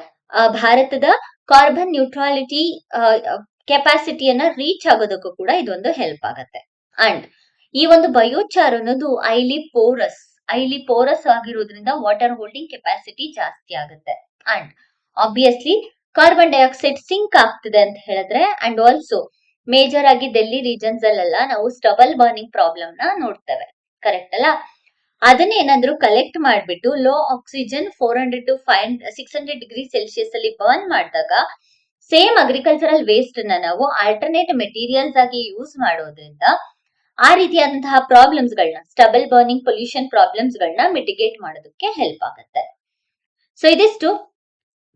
ಭಾರತದ ಕಾರ್ಬನ್ ನ್ಯೂಟ್ರಾಲಿಟಿ ಕೆಪಾಸಿಟಿಯನ್ನ ರೀಚ್ ಆಗೋದಕ್ಕೂ ಕೂಡ ಇದೊಂದು ಹೆಲ್ಪ್ ಆಗುತ್ತೆ. ಅಂಡ್ ಈ ಒಂದು ಬಯೋಚಾರ್ ಅನ್ನೋದು ಐಲಿ ಪೋರಸ್ ಆಗಿರೋದ್ರಿಂದ ವಾಟರ್ ಹೋಲ್ಡಿಂಗ್ ಕೆಪಾಸಿಟಿ ಜಾಸ್ತಿ ಆಗುತ್ತೆ. And obviously carbon dioxide sink ಆಗ್ತಿದೆ ಅಂತ ಹೇಳಿದ್ರೆ ಅಂಡ್ ಆಲ್ಸೋ ಮೇಜರ್ ಆಗಿ ಡೆಲ್ಲಿ ರೀಜನ್ಸ್ ಅಲ್ಲೆಲ್ಲ ನಾವು ಸ್ಟಬಲ್ ಬರ್ನಿಂಗ್ ಪ್ರಾಬ್ಲಮ್ ನ ನೋಡ್ತೇವೆ. ಕರೆಕ್ಟ್ ಅಲ್ಲ? ಅದನ್ನ ಏನಾದ್ರೂ ಕಲೆಕ್ಟ್ ಮಾಡ್ಬಿಟ್ಟು low oxygen 400 to 600 degree Celsius ಅಲ್ಲಿ ಬರ್ನ್ ಮಾಡಿದಾಗ ಸೇಮ್ ಅಗ್ರಿಕಲ್ಚರಲ್ ವೇಸ್ಟ್ ನ ನಾವು ಆಲ್ಟರ್ನೇಟ್ ಮೆಟೀರಿಯಲ್ಸ್ ಆಗಿ ಯೂಸ್ ಮಾಡೋದ್ರಿಂದ ಆ ರೀತಿಯಾದಂತಹ ಪ್ರಾಬ್ಲಮ್ಸ್ ಗಳನ್ನ, ಸ್ಟಬಲ್ ಬರ್ನಿಂಗ್ ಪೊಲ್ಯೂಷನ್ ಪ್ರಾಬ್ಲಮ್ಸ್ ಗಳನ್ನ ಮಿಟಿಗೇಟ್ ಮಾಡೋದಕ್ಕೆ ಹೆಲ್ಪ್ ಆಗುತ್ತೆ. ಸೊ ಇದಿಷ್ಟು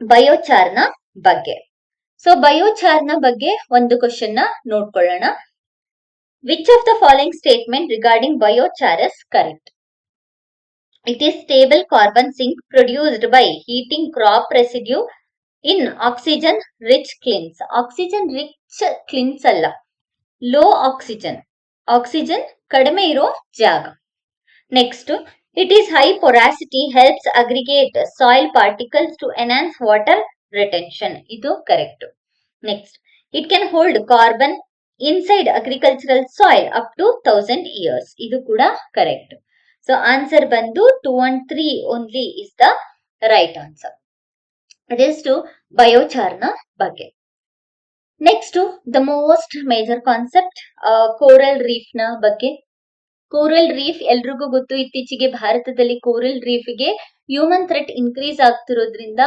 ಬಯೋಚಾರ್ ನ ಬಗ್ಗೆ. ಸೊ ಬಯೋಚಾರ್ ನ ಬಗ್ಗೆ ಒಂದು ಕ್ವಶನ್ ನ ನೋಡ್ಕೊಳ್ಳೋಣ. Which of the following statement regarding biochar is correct? It is stable carbon sink produced by heating crop residue in oxygen rich climes. Oxygen rich climes ಅಲ್ಲ, low oxygen ಕಡಿಮೆ ಇರೋ ಜಾಗ. Next, it is high porosity helps aggregate soil particles to enhance water retention. ಇದು correct. Next, it can hold carbon inside agricultural soil up to 1000 years. ಇದು ಕೂಡ correct. So answer ಬಂದು 2 and 3 only is the right answer. ಅದೆಷ್ಟು biochar ನ ಬಗ್ಗೆ. Next, the most major concept coral reef ನ ಬಗ್ಗೆ. Coral reef ಎಲ್ರಿಗೂ ಗೊತ್ತು, ಇತ್ತೀಚೆಗೆ ಭಾರತದಲ್ಲಿ ಕೋರಲ್ ರೀಫ್ ಗೆ ಹ್ಯೂಮನ್ ಥ್ರೆಟ್ ಇನ್ಕ್ರೀಸ್ ಆಗ್ತಿರೋದ್ರಿಂದ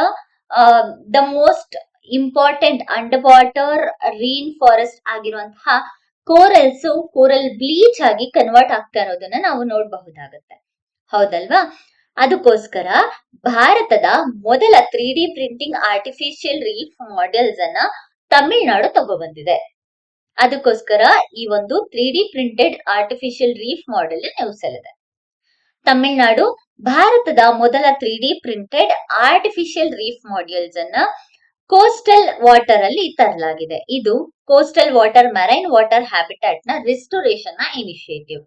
the most important underwater rainforest ಆಗಿರುವಂತಹ ಕೋರಲ್ ಬ್ಲೀಚ್ ಆಗಿ ಕನ್ವರ್ಟ್ ಆಗ್ತಾ ಇರೋದನ್ನ ನಾವು ನೋಡಬಹುದಾಗುತ್ತೆ. ಹೌದಲ್ವಾ? ಅದಕ್ಕೋಸ್ಕರ ಭಾರತದ ಮೊದಲ 3D printing artificial reef models ಅನ್ನ ತಮಿಳುನಾಡು ತಗೊಬಂದಿದೆ. ಅದಕ್ಕೋಸ್ಕರ ಈ ಒಂದು 3D printed artificial reef model news ಅಲ್ಲಿದೆ. ತಮಿಳುನಾಡು ಭಾರತದ ಮೊದಲ 3D printed artificial reef models ಅನ್ನ ಕೋಸ್ಟಲ್ ವಾಟರ್ ಅಲ್ಲಿ ತರಲಾಗಿದೆ. ಇದು coastal water marine water habitat ನ ರಿಸ್ಟೋರೇಷನ್ ನ ಇನಿಷಿಯೇಟಿವ್.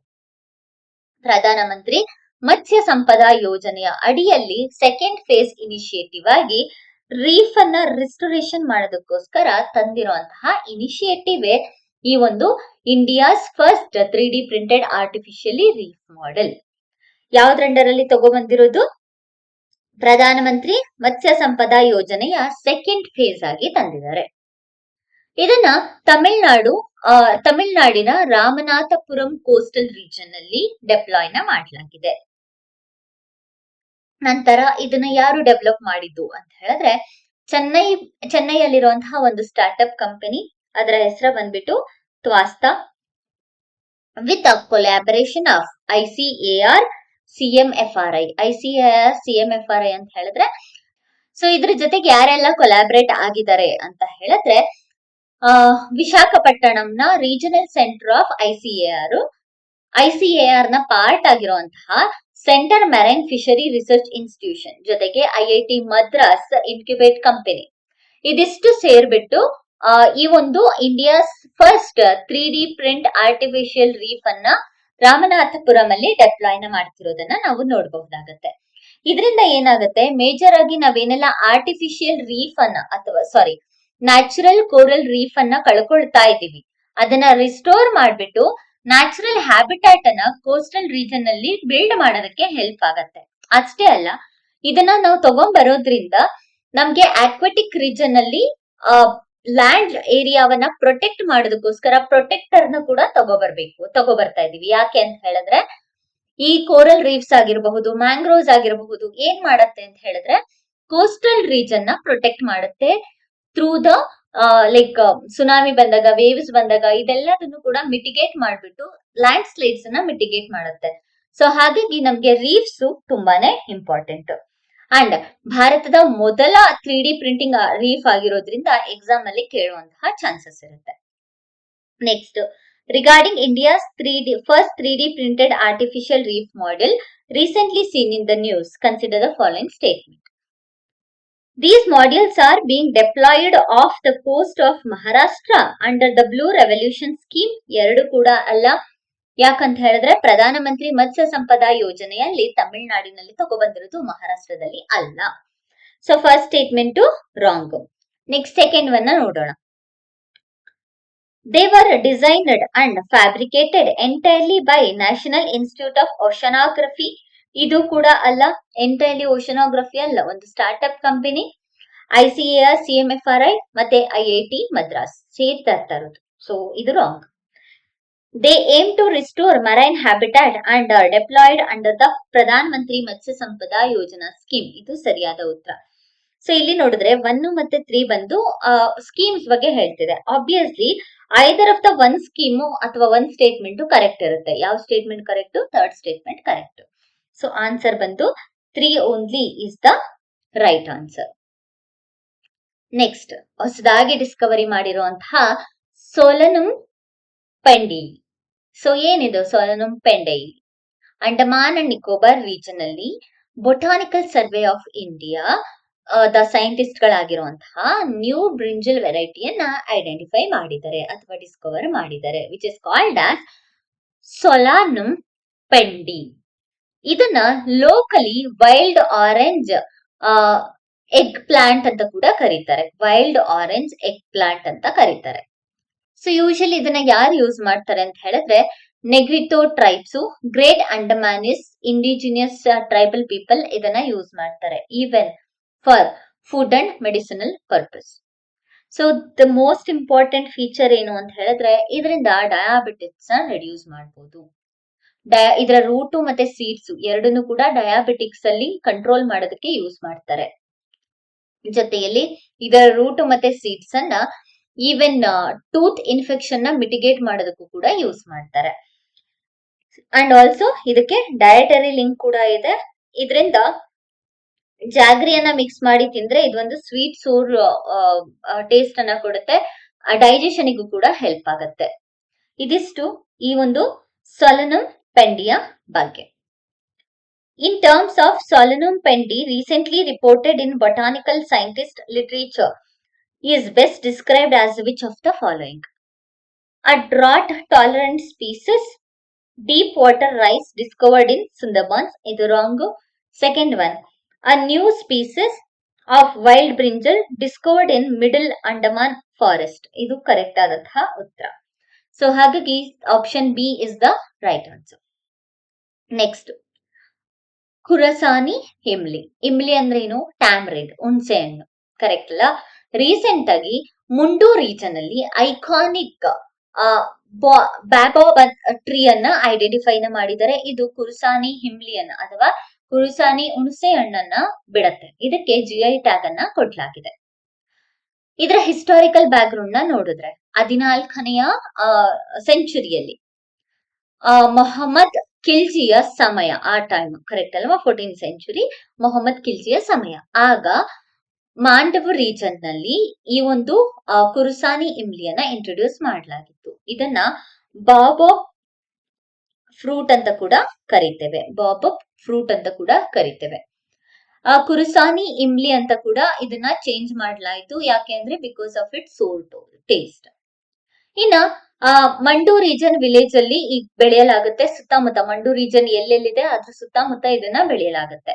ಪ್ರಧಾನಮಂತ್ರಿ ಮತ್ಸ್ಯ ಸಂಪದಾ ಯೋಜನೆಯ ಅಡಿಯಲ್ಲಿ ಸೆಕೆಂಡ್ ಫೇಸ್ ಇನಿಷಿಯೇಟಿವ್ ಆಗಿ ರೀಫ್ ಅನ್ನ ರಿಸ್ಟೋರೇಷನ್ ಮಾಡೋದಕ್ಕೋಸ್ಕರ ತಂದಿರುವಂತಹ ಇನಿಷಿಯೇಟಿವ್ ಈ ಒಂದು India's first 3D printed artificially reef model. ಯಾವ್ದ್ರಂಡರಲ್ಲಿ ತಗೊಬಂದಿರೋದು? ಪ್ರಧಾನಮಂತ್ರಿ ಮತ್ಸ್ಯ ಸಂಪದಾ ಯೋಜನೆಯ ಸೆಕೆಂಡ್ ಫೇಸ್ ಆಗಿ ತಂದಿದ್ದಾರೆ. ಇದನ್ನ ತಮಿಳ್ನಾಡು ತಮಿಳ್ನಾಡಿನ ರಾಮನಾಥಪುರಂ ಕೋಸ್ಟಲ್ ರೀಜನ್ ಅಲ್ಲಿ ಡೆಪ್ಲಾಯ್ನ ಮಾಡಲಾಗಿದೆ. ನಂತರ ಇದನ್ನ ಯಾರು ಡೆವಲಪ್ ಮಾಡಿದ್ದು ಅಂತ ಹೇಳಿದ್ರೆ ಚೆನ್ನೈಯಲ್ಲಿರುವಂತಹ ಒಂದು ಸ್ಟಾರ್ಟ್ಅಪ್ ಕಂಪನಿ, ಅದರ ಹೆಸರು ಬಂದ್ಬಿಟ್ಟು Tvasta, with a collaboration of ICAR CMFRI. ICAR CMFRI ಅಂತ ಹೇಳಿದ್ರೆ, ಸೊ ಇದ್ರ ಜೊತೆಗೆ ಯಾರೆಲ್ಲ ಕೊಲಾಬರೇಟ್ ಆಗಿದ್ದಾರೆ ಅಂತ ಹೇಳಿದ್ರೆ, ವಿಶಾಖಪಟ್ಟಣಂನ ರೀಜನಲ್ ಸೆಂಟರ್ ಆಫ್ ಐಸಿಎಆರ್ ನ ಪಾರ್ಟ್ ಆಗಿರುವಂತಹ centre marine fishery research institution ಜೊತೆಗೆ ಐಐಟಿ ಮದ್ರಾಸ್ ಇನ್ಕ್ಯುಬೇಟ್ ಕಂಪನಿ, ಇದಿಷ್ಟು ಸೇರ್ಬಿಟ್ಟು ಈ ಒಂದು India's first 3D print artificial reef ಅನ್ನ ರಾಮನಾಥಪುರಂ ಅಲ್ಲಿ ಡೆಪ್ಲಾಯ್ನ ಮಾಡ್ತಿರೋದನ್ನ ನಾವು ನೋಡಬಹುದಾಗತ್ತೆ. ಇದರಿಂದ ಏನಾಗುತ್ತೆ, ಮೇಜರ್ ಆಗಿ ನಾವೇನೆಲ್ಲ ಆರ್ಟಿಫಿಷಿಯಲ್ ರೀಫ್ ಅನ್ನ ಅಥವಾ ನ್ಯಾಚುರಲ್ ಕೋರಲ್ ರೀಫ್ ಅನ್ನ ಕಳ್ಕೊಳ್ತಾ ಇದೀವಿ, ಅದನ್ನ ರಿಸ್ಟೋರ್ ಮಾಡ್ಬಿಟ್ಟು ನ್ಯಾಚುರಲ್ ಹ್ಯಾಬಿಟ್ಯಾಟ್ ಅನ್ನ ಕೋಸ್ಟಲ್ ರೀಜನ್ ಅಲ್ಲಿ ಬಿಲ್ಡ್ ಮಾಡೋದಕ್ಕೆ ಹೆಲ್ಪ್ ಆಗತ್ತೆ. ಅಷ್ಟೇ ಅಲ್ಲ, ಇದನ್ನ ನಾವು ತಗೊಂಡ್ಬರೋದ್ರಿಂದ ನಮ್ಗೆ ಆಕ್ವೆಟಿಕ್ ರೀಜನ್ ಅಲ್ಲಿ ಲ್ಯಾಂಡ್ ಏರಿಯಾವನ್ನ ಪ್ರೊಟೆಕ್ಟ್ ಮಾಡೋದಕ್ಕೋಸ್ಕರ ಪ್ರೊಟೆಕ್ಟರ್ ನ ಕೂಡ ತಗೋಬರ್ತಾ ಇದೀವಿ. ಯಾಕೆ ಅಂತ ಹೇಳಿದ್ರೆ, ಈ ಕೋರಲ್ ರೀಫ್ಸ್ ಆಗಿರಬಹುದು, ಮ್ಯಾಂಗ್ರೋವ್ಸ್ ಆಗಿರಬಹುದು, ಏನ್ ಮಾಡತ್ತೆ ಅಂತ ಹೇಳಿದ್ರೆ ಕೋಸ್ಟಲ್ ರೀಜನ್ ನ ಪ್ರೊಟೆಕ್ಟ್ ಮಾಡುತ್ತೆ ಥ್ರೂ ದ ಸುನಾಮಿ ಬಂದಾಗ, ವೇವ್ಸ್ ಬಂದಾಗ ಇದೆಲ್ಲದನ್ನು ಕೂಡ ಮಿಟಿಗೇಟ್ ಮಾಡ್ಬಿಟ್ಟು ಲ್ಯಾಂಡ್ ಸ್ಲೈಡ್ಸ್ ಅನ್ನ ಮಿಟಿಗೇಟ್ ಮಾಡುತ್ತೆ. ಸೊ ಹಾಗಾಗಿ ನಮ್ಗೆ ರೀಫ್ಸ್ ತುಂಬಾನೇ ಇಂಪಾರ್ಟೆಂಟ್. ಅಂಡ್ ಭಾರತದ ಮೊದಲ 3D ಪ್ರಿಂಟಿಂಗ್ ರೀಫ್ ಆಗಿರೋದ್ರಿಂದ ಎಕ್ಸಾಮ್ ಅಲ್ಲಿ ಕೇಳುವಂತಹ ಚಾನ್ಸಸ್ ಇರುತ್ತೆ. Next, regarding India's first 3D printed artificial reef model recently seen in the news, consider the following statement. These modules are being deployed off the coast of Maharashtra under the Blue Revolution scheme. ಎರಡು ಕೂಡ ಅಲ್ಲ. ಯಾಕಂತ ಹೇಳಿದ್ರೆ ಪ್ರಧಾನ ಮಂತ್ರಿ ಮತ್ಸ್ಯ ಸಂಪದಾ ಯೋಜನೆಯಲ್ಲಿ ತಮಿಳುನಾಡಿನಲ್ಲಿ ತಗೊಬಂದಿರೋದು, ಮಹಾರಾಷ್ಟ್ರದಲ್ಲಿ ಅಲ್ಲ. So first statement wrong. Next second one ನೋಡೋಣ. They were designed and fabricated entirely by National Institute of Oceanography. ಇದು ಕೂಡ ಅಲ್ಲ, ಎಂಟೈರ್ಲಿ ಓಷನೋಗ್ರಫಿ ಅಲ್ಲ, ಒಂದು ಸ್ಟಾರ್ಟ್ಅಪ್ ಕಂಪನಿ. ಐಸಿಎಆರ್ ಸಿಎಂಎಫ್ಆರ್ಐ ಮತ್ತೆ ಐಐಟಿ ಮದ್ರಾಸ್ ಸೇರ್ತಾ ಇರೋದು. ಸೊ ಇದು wrong. They aim to restore marine habitat and are deployed under the Pradhan Mantri Matsya Sampada Yojana scheme. ಇದು ಸರಿಯಾದ ಉತ್ತರ. ಸೊ ಇಲ್ಲಿ ನೋಡಿದ್ರೆ 1 ಮತ್ತೆ 3 ಬಂದು ಸ್ಕೀಮ್ಸ್ ಬಗ್ಗೆ ಹೇಳ್ತಿದೆ. Obviously either of the one scheme ಅಥವಾ ಒನ್ ಸ್ಟೇಟ್ಮೆಂಟ್ ಕರೆಕ್ಟ್ ಇರುತ್ತೆ. ಯಾವ statement correct? Third statement correct. So answer ಬಂದು 3 only is the right answer. Next, ಹೊಸದಾಗಿ ಡಿಸ್ಕವರಿ ಮಾಡಿರುವಂತಹ ಸೋಲನುಮ್ ಪೆಂಡಿ. ಸೊ ಏನಿದು solanum pendi? Andaman and Nicobar region ಅಲ್ಲಿ botanical survey of India the scientist ಗಳಾಗಿರುವಂತಹ ನ್ಯೂ ಬ್ರಿಂಜಲ್ ವೆರೈಟಿಯನ್ನ ಐಡೆಂಟಿಫೈ ಮಾಡಿದ್ದಾರೆ ಅಥವಾ ಡಿಸ್ಕವರ್ ಮಾಡಿದ್ದಾರೆ, which is called as solanum pendi. ಇದನ್ನ locally wild orange egg plant ಅಂತ ಕೂಡ ಕರೀತಾರೆ. ವೈಲ್ಡ್ ಆರೆಂಜ್ ಎಗ್ ಪ್ಲಾಂಟ್ ಅಂತ ಕರೀತಾರೆ. ಸೊ ಯೂಶಲಿ ಇದನ್ನ ಯಾರು ಯೂಸ್ ಮಾಡ್ತಾರೆ ಅಂತ ಹೇಳಿದ್ರೆ, negrito tribes, great Andamanese indigenous tribal people ಇದನ್ನ ಯೂಸ್ ಮಾಡ್ತಾರೆ, even for food and medicinal purpose. So the most important feature ಏನು ಅಂತ ಹೇಳಿದ್ರೆ, ಇದರಿಂದ ಡಯಾಬಿಟಿಕ್ಸ್ ನ ರೆಡ್ಯೂಸ್ ಮಾಡಬಹುದು. ಇದರ ರೂಟು ಮತ್ತೆ ಸೀಡ್ಸ್ ಎರಡನ್ನು ಕೂಡ ಡಯಾಬಿಟಿಕ್ಸ್ ಅಲ್ಲಿ ಕಂಟ್ರೋಲ್ ಮಾಡೋದಕ್ಕೆ ಯೂಸ್ ಮಾಡ್ತಾರೆ. ಜೊತೆಯಲ್ಲಿ ಇದರ ರೂಟು ಮತ್ತೆ ಸೀಡ್ಸ್ ಅನ್ನ ಈವನ್ ಟೂತ್ ಇನ್ಫೆಕ್ಷನ್ ನ ಮಿಟಿಗೇಟ್ ಮಾಡೋದಕ್ಕೂ ಕೂಡ ಯೂಸ್ ಮಾಡ್ತಾರೆ. ಅಂಡ್ ಆಲ್ಸೋ ಇದಕ್ಕೆ ಡಯಟರಿ ಲಿಂಕ್ ಕೂಡ ಇದೆ. ಇದರಿಂದ ಜಾಗ್ರಿಯನ್ನ ಮಿಕ್ಸ್ ಮಾಡಿ ತಿಂದ್ರೆ ಇದೊಂದು ಸ್ವೀಟ್ ಸೋರ್ ಟೇಸ್ಟ್ ಅನ್ನ ಕೊಡುತ್ತೆ, ಡೈಜೆಷನ್ಗೂ ಕೂಡ ಹೆಲ್ಪ್ ಆಗುತ್ತೆ. ಇದಿಷ್ಟು ಈ ಒಂದು ಸೋಲನುಮ್ ಪೆಂಡಿಯ ಬಗ್ಗೆ. In terms of Solanum pendi, recently reported in botanical scientist literature, is best described as which of the following? A drought-tolerant species, deep water rice discovered in Sundarbans. Idu wrong. Second one, a new species of wild brinjal discovered in Middle Andaman forest. Idu correct adatha uttara. So hagagi option B is the right answer. Next, ಕುರಸಾನಿ Imli. Imli ಅಂದ್ರೆ ಏನು? ಟ್ಯಾಮ್ರಿಡ್, ಹುಣಸೆ ಹಣ್ಣು. Correct ಅಲ್ಲ? Recent ಆಗಿ ಮುಂಡು region ಅಲ್ಲಿ iconic ಬ್ಯಾಬಾಬ್ tree ಅನ್ನ identify ಮಾಡಿದರೆ. ಇದು ಕುರುಸಾನಿ ಹಿಮ್ಲಿಯನ್ ಅಥವಾ ಕುರುಸಾನಿ ಹುಣಸೆ ಹಣ್ಣನ್ನ ಬಿಡತ್ತೆ. ಇದಕ್ಕೆ ಜಿಐ ಟ್ಯಾಗ್ ಅನ್ನ ಕೊಡ್ಲಾಗಿದೆ. ಇದರ ಹಿಸ್ಟಾರಿಕಲ್ ಬ್ಯಾಕ್ ಗ್ರೌಂಡ್ ನ ನೋಡಿದ್ರೆ 14ನೆಯ ಸೆಂಚುರಿಯಲ್ಲಿ ಮೊಹಮ್ಮದ್ ಖಿಲ್ಜಿಯ ಸಮಯ, ಆ ಟೈಮ್ ಕರೆಕ್ಟ್ ಅಲ್ವಾ, 14th ಸೆಂಚುರಿ ಮೊಹಮ್ಮದ್ ಖಿಲ್ಜಿಯ ಸಮಯ. ಆಗ ಮಾಂಡವ್ ರೀಜನ್ ನಲ್ಲಿ ಈ ಒಂದು ಕುರುಸಾನಿ ಇಮ್ಲಿಯನ್ನ ಇಂಟ್ರೊಡ್ಯೂಸ್ ಮಾಡಲಾಗಿತ್ತು. ಇದನ್ನ ಬಾಬಾಬ್ ಫ್ರೂಟ್ ಅಂತ ಕೂಡ ಕರಿತೇವೆ. ಬಾಬಾಬ್ ಫ್ರೂಟ್ ಅಂತ ಕೂಡ ಕರಿತೇವೆ. ಕುರುಸಾನಿ ಇಮ್ಲಿ ಅಂತ ಕೂಡ ಇದನ್ನ ಚೇಂಜ್ ಮಾಡಲಾಯಿತು. ಯಾಕೆಂದ್ರೆ ಬಿಕಾಸ್ ಆಫ್ ಇಟ್ ಸೋರ್ ಟೇಸ್ಟ್. ಇನ್ನ ಮಂಡು ರೀಜನ್ ವಿಲೇಜ್ ಅಲ್ಲಿ ಈಗ ಬೆಳೆಯಲಾಗುತ್ತೆ. ಸುತ್ತಮುತ್ತ ಮಂಡು ರೀಜನ್ ಎಲ್ಲೆಲ್ಲಿದೆ ಅದ್ರ ಸುತ್ತಮುತ್ತ ಇದನ್ನ ಬೆಳೆಯಲಾಗುತ್ತೆ.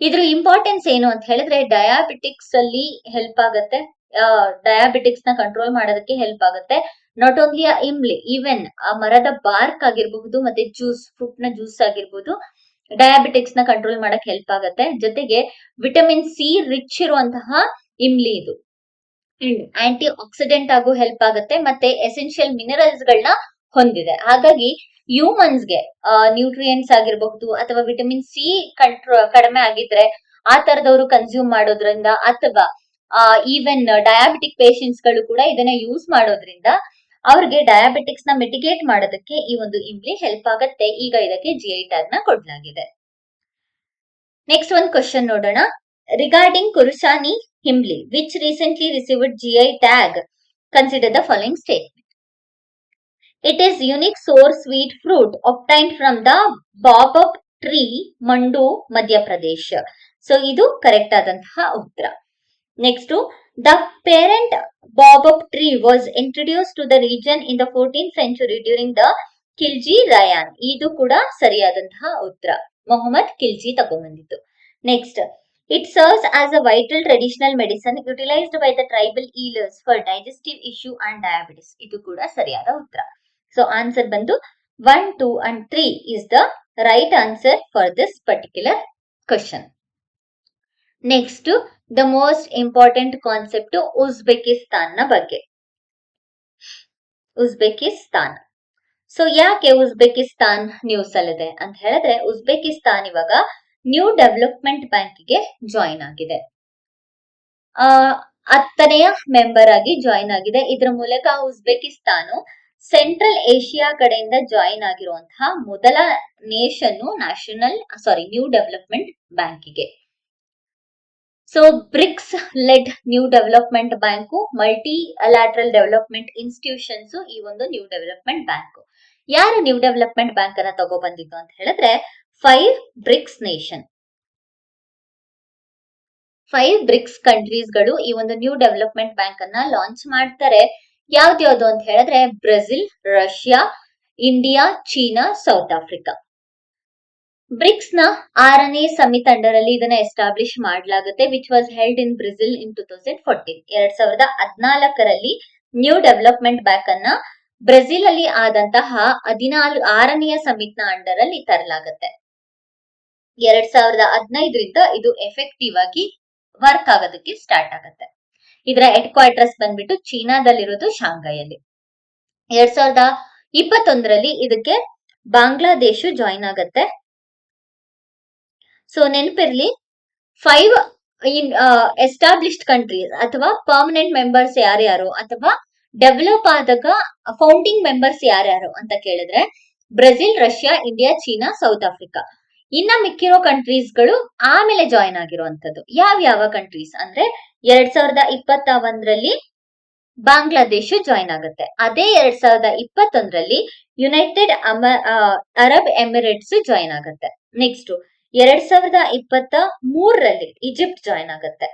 ಇದ್ರ ಇಂಪಾರ್ಟೆನ್ಸ್ ಏನು ಅಂತ ಹೇಳಿದ್ರೆ ಡಯಾಬಿಟಿಕ್ಸ್ ಅಲ್ಲಿ ಹೆಲ್ಪ್ ಆಗುತ್ತೆ. ಡಯಾಬಿಟಿಕ್ಸ್ ನ ಕಂಟ್ರೋಲ್ ಮಾಡೋದಕ್ಕೆ ಹೆಲ್ಪ್ ಆಗುತ್ತೆ. ನಾಟ್ ಓನ್ಲಿ ಇಮ್ಲಿ, ಈವನ್ ಆ ಮರದ ಬಾರ್ಕ್ ಆಗಿರಬಹುದು ಮತ್ತೆ ಜ್ಯೂಸ್, ಫ್ರೂಟ್ ನ ಜ್ಯೂಸ್ ಆಗಿರ್ಬೋದು, ಡಯಾಬಿಟಿಕ್ಸ್ ನ ಕಂಟ್ರೋಲ್ ಮಾಡಕ್ ಹೆಲ್ಪ್ ಆಗುತ್ತೆ. ಜೊತೆಗೆ ವಿಟಮಿನ್ ಸಿ ರಿಚ್ ಇರುವಂತಹ ಇಮ್ಲಿ ಇದು. ಆಂಟಿ ಆಕ್ಸಿಡೆಂಟ್ ಆಗು ಹೆಲ್ಪ್ ಆಗುತ್ತೆ. ಮತ್ತೆ ಎಸೆನ್ಷಿಯಲ್ ಮಿನರಲ್ಸ್ ಗಳನ್ನ ಹೊಂದಿದೆ. ಹಾಗಾಗಿ ಹ್ಯೂಮನ್ಸ್ಗೆ ನ್ಯೂಟ್ರಿಯೆಂಟ್ಸ್ ಆಗಿರಬಹುದು ಅಥವಾ ವಿಟಮಿನ್ ಸಿ ಕಡಿಮೆ ಆಗಿದ್ರೆ ಆ ತರದವರು ಕನ್ಸ್ಯೂಮ್ ಮಾಡೋದ್ರಿಂದ ಅಥವಾ ಈವನ್ ಡಯಾಬಿಟಿಕ್ ಪೇಷಂಟ್ಸ್ ಗಳು ಕೂಡ ಇದನ್ನ ಯೂಸ್ ಮಾಡೋದ್ರಿಂದ ಅವ್ರಿಗೆ ಡಯಾಬಿಟಿಕ್ಸ್ ನ ಮಿಟಿಗೇಟ್ ಮಾಡೋದಕ್ಕೆ ಈ ಒಂದು ಇಮ್ಲಿ ಹೆಲ್ಪ್ ಆಗುತ್ತೆ. ಈಗ ಇದಕ್ಕೆ ಜಿಐ ಟ್ಯಾಗ್ ನ ಕೊಡ್ಲಾಗಿದೆ. ನೆಕ್ಸ್ಟ್ ಒಂದು ಕ್ವಶನ್ ನೋಡೋಣ. Regarding Khorasani Imli which recently received GI tag, consider the following statement. It is unique sour sweet fruit obtained from the baobab tree, Mandu, Madhya Pradesh. So ಇದು ಕರೆಕ್ಟ್ ಆದಂತಹ ಉತ್ತರ. Next, the parent baobab tree was introduced to the region in the 14th century during the Khilji reign. ಇದು ಕೂಡ ಸರಿಯಾದಂತಹ ಉತ್ತರ. ಮೊಹಮ್ಮದ್ ಖಿಲ್ಜಿ ತಗೊಂಡ್ಬಂದಿತ್ತು. Next, it serves as a vital traditional medicine utilized by the tribal healers for digestive issue and diabetes. ಇದು ಕೂಡ ಸರಿಯಾದ ಉತ್ತರ. So answer ಬಂದು 1, 2 and 3 is the right answer for this particular question. Next, the most important concept Uzbekistan ನ ಬಗ್ಗೆ. Uzbekistan. So ಯಾಕೆ Uzbekistan news ಅಲ್ಲಿದೆ ಅಂತ ಹೇಳಿದ್ರೆ, ಉಜ್ಬೇಕಿಸ್ತಾನ್ ಇವಾಗ ನ್ಯೂ ಡೆವಲಪ್ಮೆಂಟ್ ಬ್ಯಾಂಕ್ ಗೆ ಜಾಯಿನ್ ಆಗಿದೆ. 10ನೆಯ ಮೆಂಬರ್ ಆಗಿ ಜಾಯಿನ್ ಆಗಿದೆ. ಇದರ ಮೂಲಕ ಉಜ್ಬೇಕಿಸ್ತಾನು ಸೆಂಟ್ರಲ್ ಏಷ್ಯಾ ಕಡೆಯಿಂದ ಜಾಯಿನ್ ಆಗಿರುವಂತಹ ಮೊದಲ ನ್ಯೂ ಡೆವಲಪ್ಮೆಂಟ್ ಬ್ಯಾಂಕಿಗೆ. So BRICS led new development bank, multilateral development institutions ಈ ಒಂದು ನ್ಯೂ ಡೆವಲಪ್ಮೆಂಟ್ ಬ್ಯಾಂಕ್. ಯಾರು ನ್ಯೂ ಡೆವಲಪ್ಮೆಂಟ್ ಬ್ಯಾಂಕ್ ಅನ್ನ ತಗೊಬಂದಿದ್ದು ಅಂತ ಹೇಳಿದ್ರೆ 5 ಬ್ರಿಕ್ಸ್ ನೇಷನ್, 5 ಬ್ರಿಕ್ಸ್ ಕಂಟ್ರೀಸ್ ಗಳು ಈ ಒಂದು ನ್ಯೂ ಡೆವಲಪ್ಮೆಂಟ್ ಬ್ಯಾಂಕ್ ಅನ್ನ ಲಾಂಚ್ ಮಾಡ್ತಾರೆ. ಯಾವ್ದ್ಯಾವ್ದು ಅಂತ ಹೇಳಿದ್ರೆ Brazil, Russia, India, China, South Africa. BRICS ನ 6ನೇ ಸಮಿಟ್ ಅಂಡರ್ ಅಲ್ಲಿ ಇದನ್ನ ಎಸ್ಟಾಬ್ಲಿಷ್ ಮಾಡಲಾಗುತ್ತೆ, which was held in Brazil in 2014. 2014ರಲ್ಲಿ ನ್ಯೂ ಡೆವಲಪ್ಮೆಂಟ್ ಬ್ಯಾಂಕ್ ಅನ್ನ ಬ್ರೆಜಿಲ್ ಅಲ್ಲಿ ಆದಂತಹ 6ನೇ ಸಮಿಟ್ ನ ಅಂಡರ್ ಅಲ್ಲಿ ತರಲಾಗುತ್ತೆ. 2015ರಿಂದ ಇದು ಎಫೆಕ್ಟಿವ್ ಆಗಿ ವರ್ಕ್ ಆಗೋದಕ್ಕೆ ಸ್ಟಾರ್ಟ್ ಆಗುತ್ತೆ. ಇದರ ಹೆಡ್ ಕ್ವಾರ್ಟರ್ಸ್ ಬಂದ್ಬಿಟ್ಟು ಚೀನಾದಲ್ಲಿರೋದು ಶಾಂಘೈಯಲ್ಲಿ. 2021ರಲ್ಲಿ ಇದಕ್ಕೆ ಬಾಂಗ್ಲಾದೇಶ ಜಾಯಿನ್ ಆಗತ್ತೆ. ಸೊ ನೆನಪಿರ್ಲಿ, 5 ಎಸ್ಟಾಬ್ಲಿಷ್ಡ್ ಕಂಟ್ರೀಸ್ ಅಥವಾ ಪರ್ಮನೆಂಟ್ ಮೆಂಬರ್ಸ್ ಯಾರ್ಯಾರು ಅಥವಾ ಡೆವಲಪ್ ಆದಾಗ ಫೌಂಡಿಂಗ್ ಮೆಂಬರ್ಸ್ ಯಾರ್ಯಾರು ಅಂತ ಕೇಳಿದ್ರೆ Brazil, Russia, India, China, South Africa. ಇನ್ನ ಮಿಕ್ಕಿರೋ ಕಂಟ್ರೀಸ್ ಗಳು ಆಮೇಲೆ ಜಾಯಿನ್ ಆಗಿರುವಂತದ್ದು. ಯಾವ ಕಂಟ್ರೀಸ್ ಅಂದ್ರೆ 2021ರಲ್ಲಿ ಬಾಂಗ್ಲಾದೇಶ ಜಾಯಿನ್ ಆಗುತ್ತೆ. ಅದೇ 2021ರಲ್ಲಿ ಯುನೈಟೆಡ್ ಅರಬ್ ಎಮಿರೇಟ್ಸ್ ಜಾಯಿನ್ ಆಗುತ್ತೆ. ನೆಕ್ಸ್ಟ್ 2023ರಲ್ಲಿ ಈಜಿಪ್ಟ್ ಜಾಯಿನ್ ಆಗುತ್ತೆ.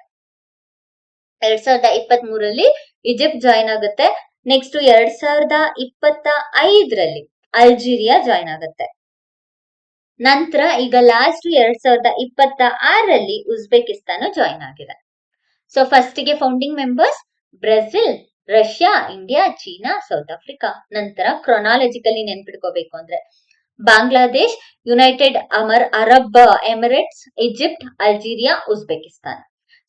2023ರಲ್ಲಿ ಈಜಿಪ್ಟ್ ಜಾಯಿನ್ ಆಗುತ್ತೆ. ನೆಕ್ಸ್ಟ್ 2025ರಲ್ಲಿ ಅಲ್ಜೀರಿಯಾ ಜಾಯಿನ್ ಆಗುತ್ತೆ. ನಂತರ ಈಗ ಲಾಸ್ಟ್ 2026ರಲ್ಲಿ ಉಜ್ಬೇಕಿಸ್ತಾನ ಜಾಯಿನ್ ಆಗಿದೆ. ಸೊ ಫಸ್ಟ್ ಗೆ founding members Brazil, Russia, India, China, South Africa. ನಂತರ ಕ್ರೊನಾಲಜಿಕಲಿ ನೆನ್ಪಿಡ್ಕೋಬೇಕು ಅಂದ್ರೆ Bangladesh, United Arab Emirates, Egypt, Algeria, Uzbekistan.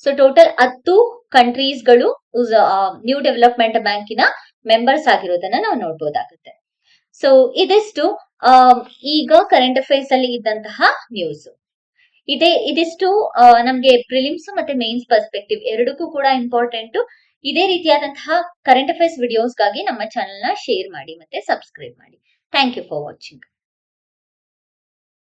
So total 10 ಕಂಟ್ರೀಸ್ಗಳು ನ್ಯೂ ಡೆವಲಪ್ಮೆಂಟ್ ಬ್ಯಾಂಕಿನ ಮೆಂಬರ್ಸ್ ಆಗಿರೋದನ್ನ ನಾವು ನೋಡ್ಬೋದಾಗುತ್ತೆ. ಸೊ ಇದಿಷ್ಟು ಈಗ ಕರೆಂಟ್ ಅಫೇರ್ಸ್ ಅಲ್ಲಿ ಇದ್ದಂತಹ ನ್ಯೂಸ್. ಇದಿಷ್ಟು ನಮ್ಗೆ ಪ್ರಿಲಿಮ್ಸ್ ಮತ್ತೆ ಮೇನ್ಸ್ ಪರ್ಸ್ಪೆಕ್ಟಿವ್ ಎರಡಕ್ಕೂ ಕೂಡ ಇಂಪಾರ್ಟೆಂಟ್. ಇದೇ ರೀತಿಯಾದಂತಹ ಕರೆಂಟ್ ಅಫೇರ್ಸ್ ವಿಡಿಯೋಸ್ಗಾಗಿ ನಮ್ಮ ಚಾನೆಲ್ ನ ಶೇರ್ ಮಾಡಿ ಮತ್ತೆ ಸಬ್ಸ್ಕ್ರೈಬ್ ಮಾಡಿ. Thank you for watching.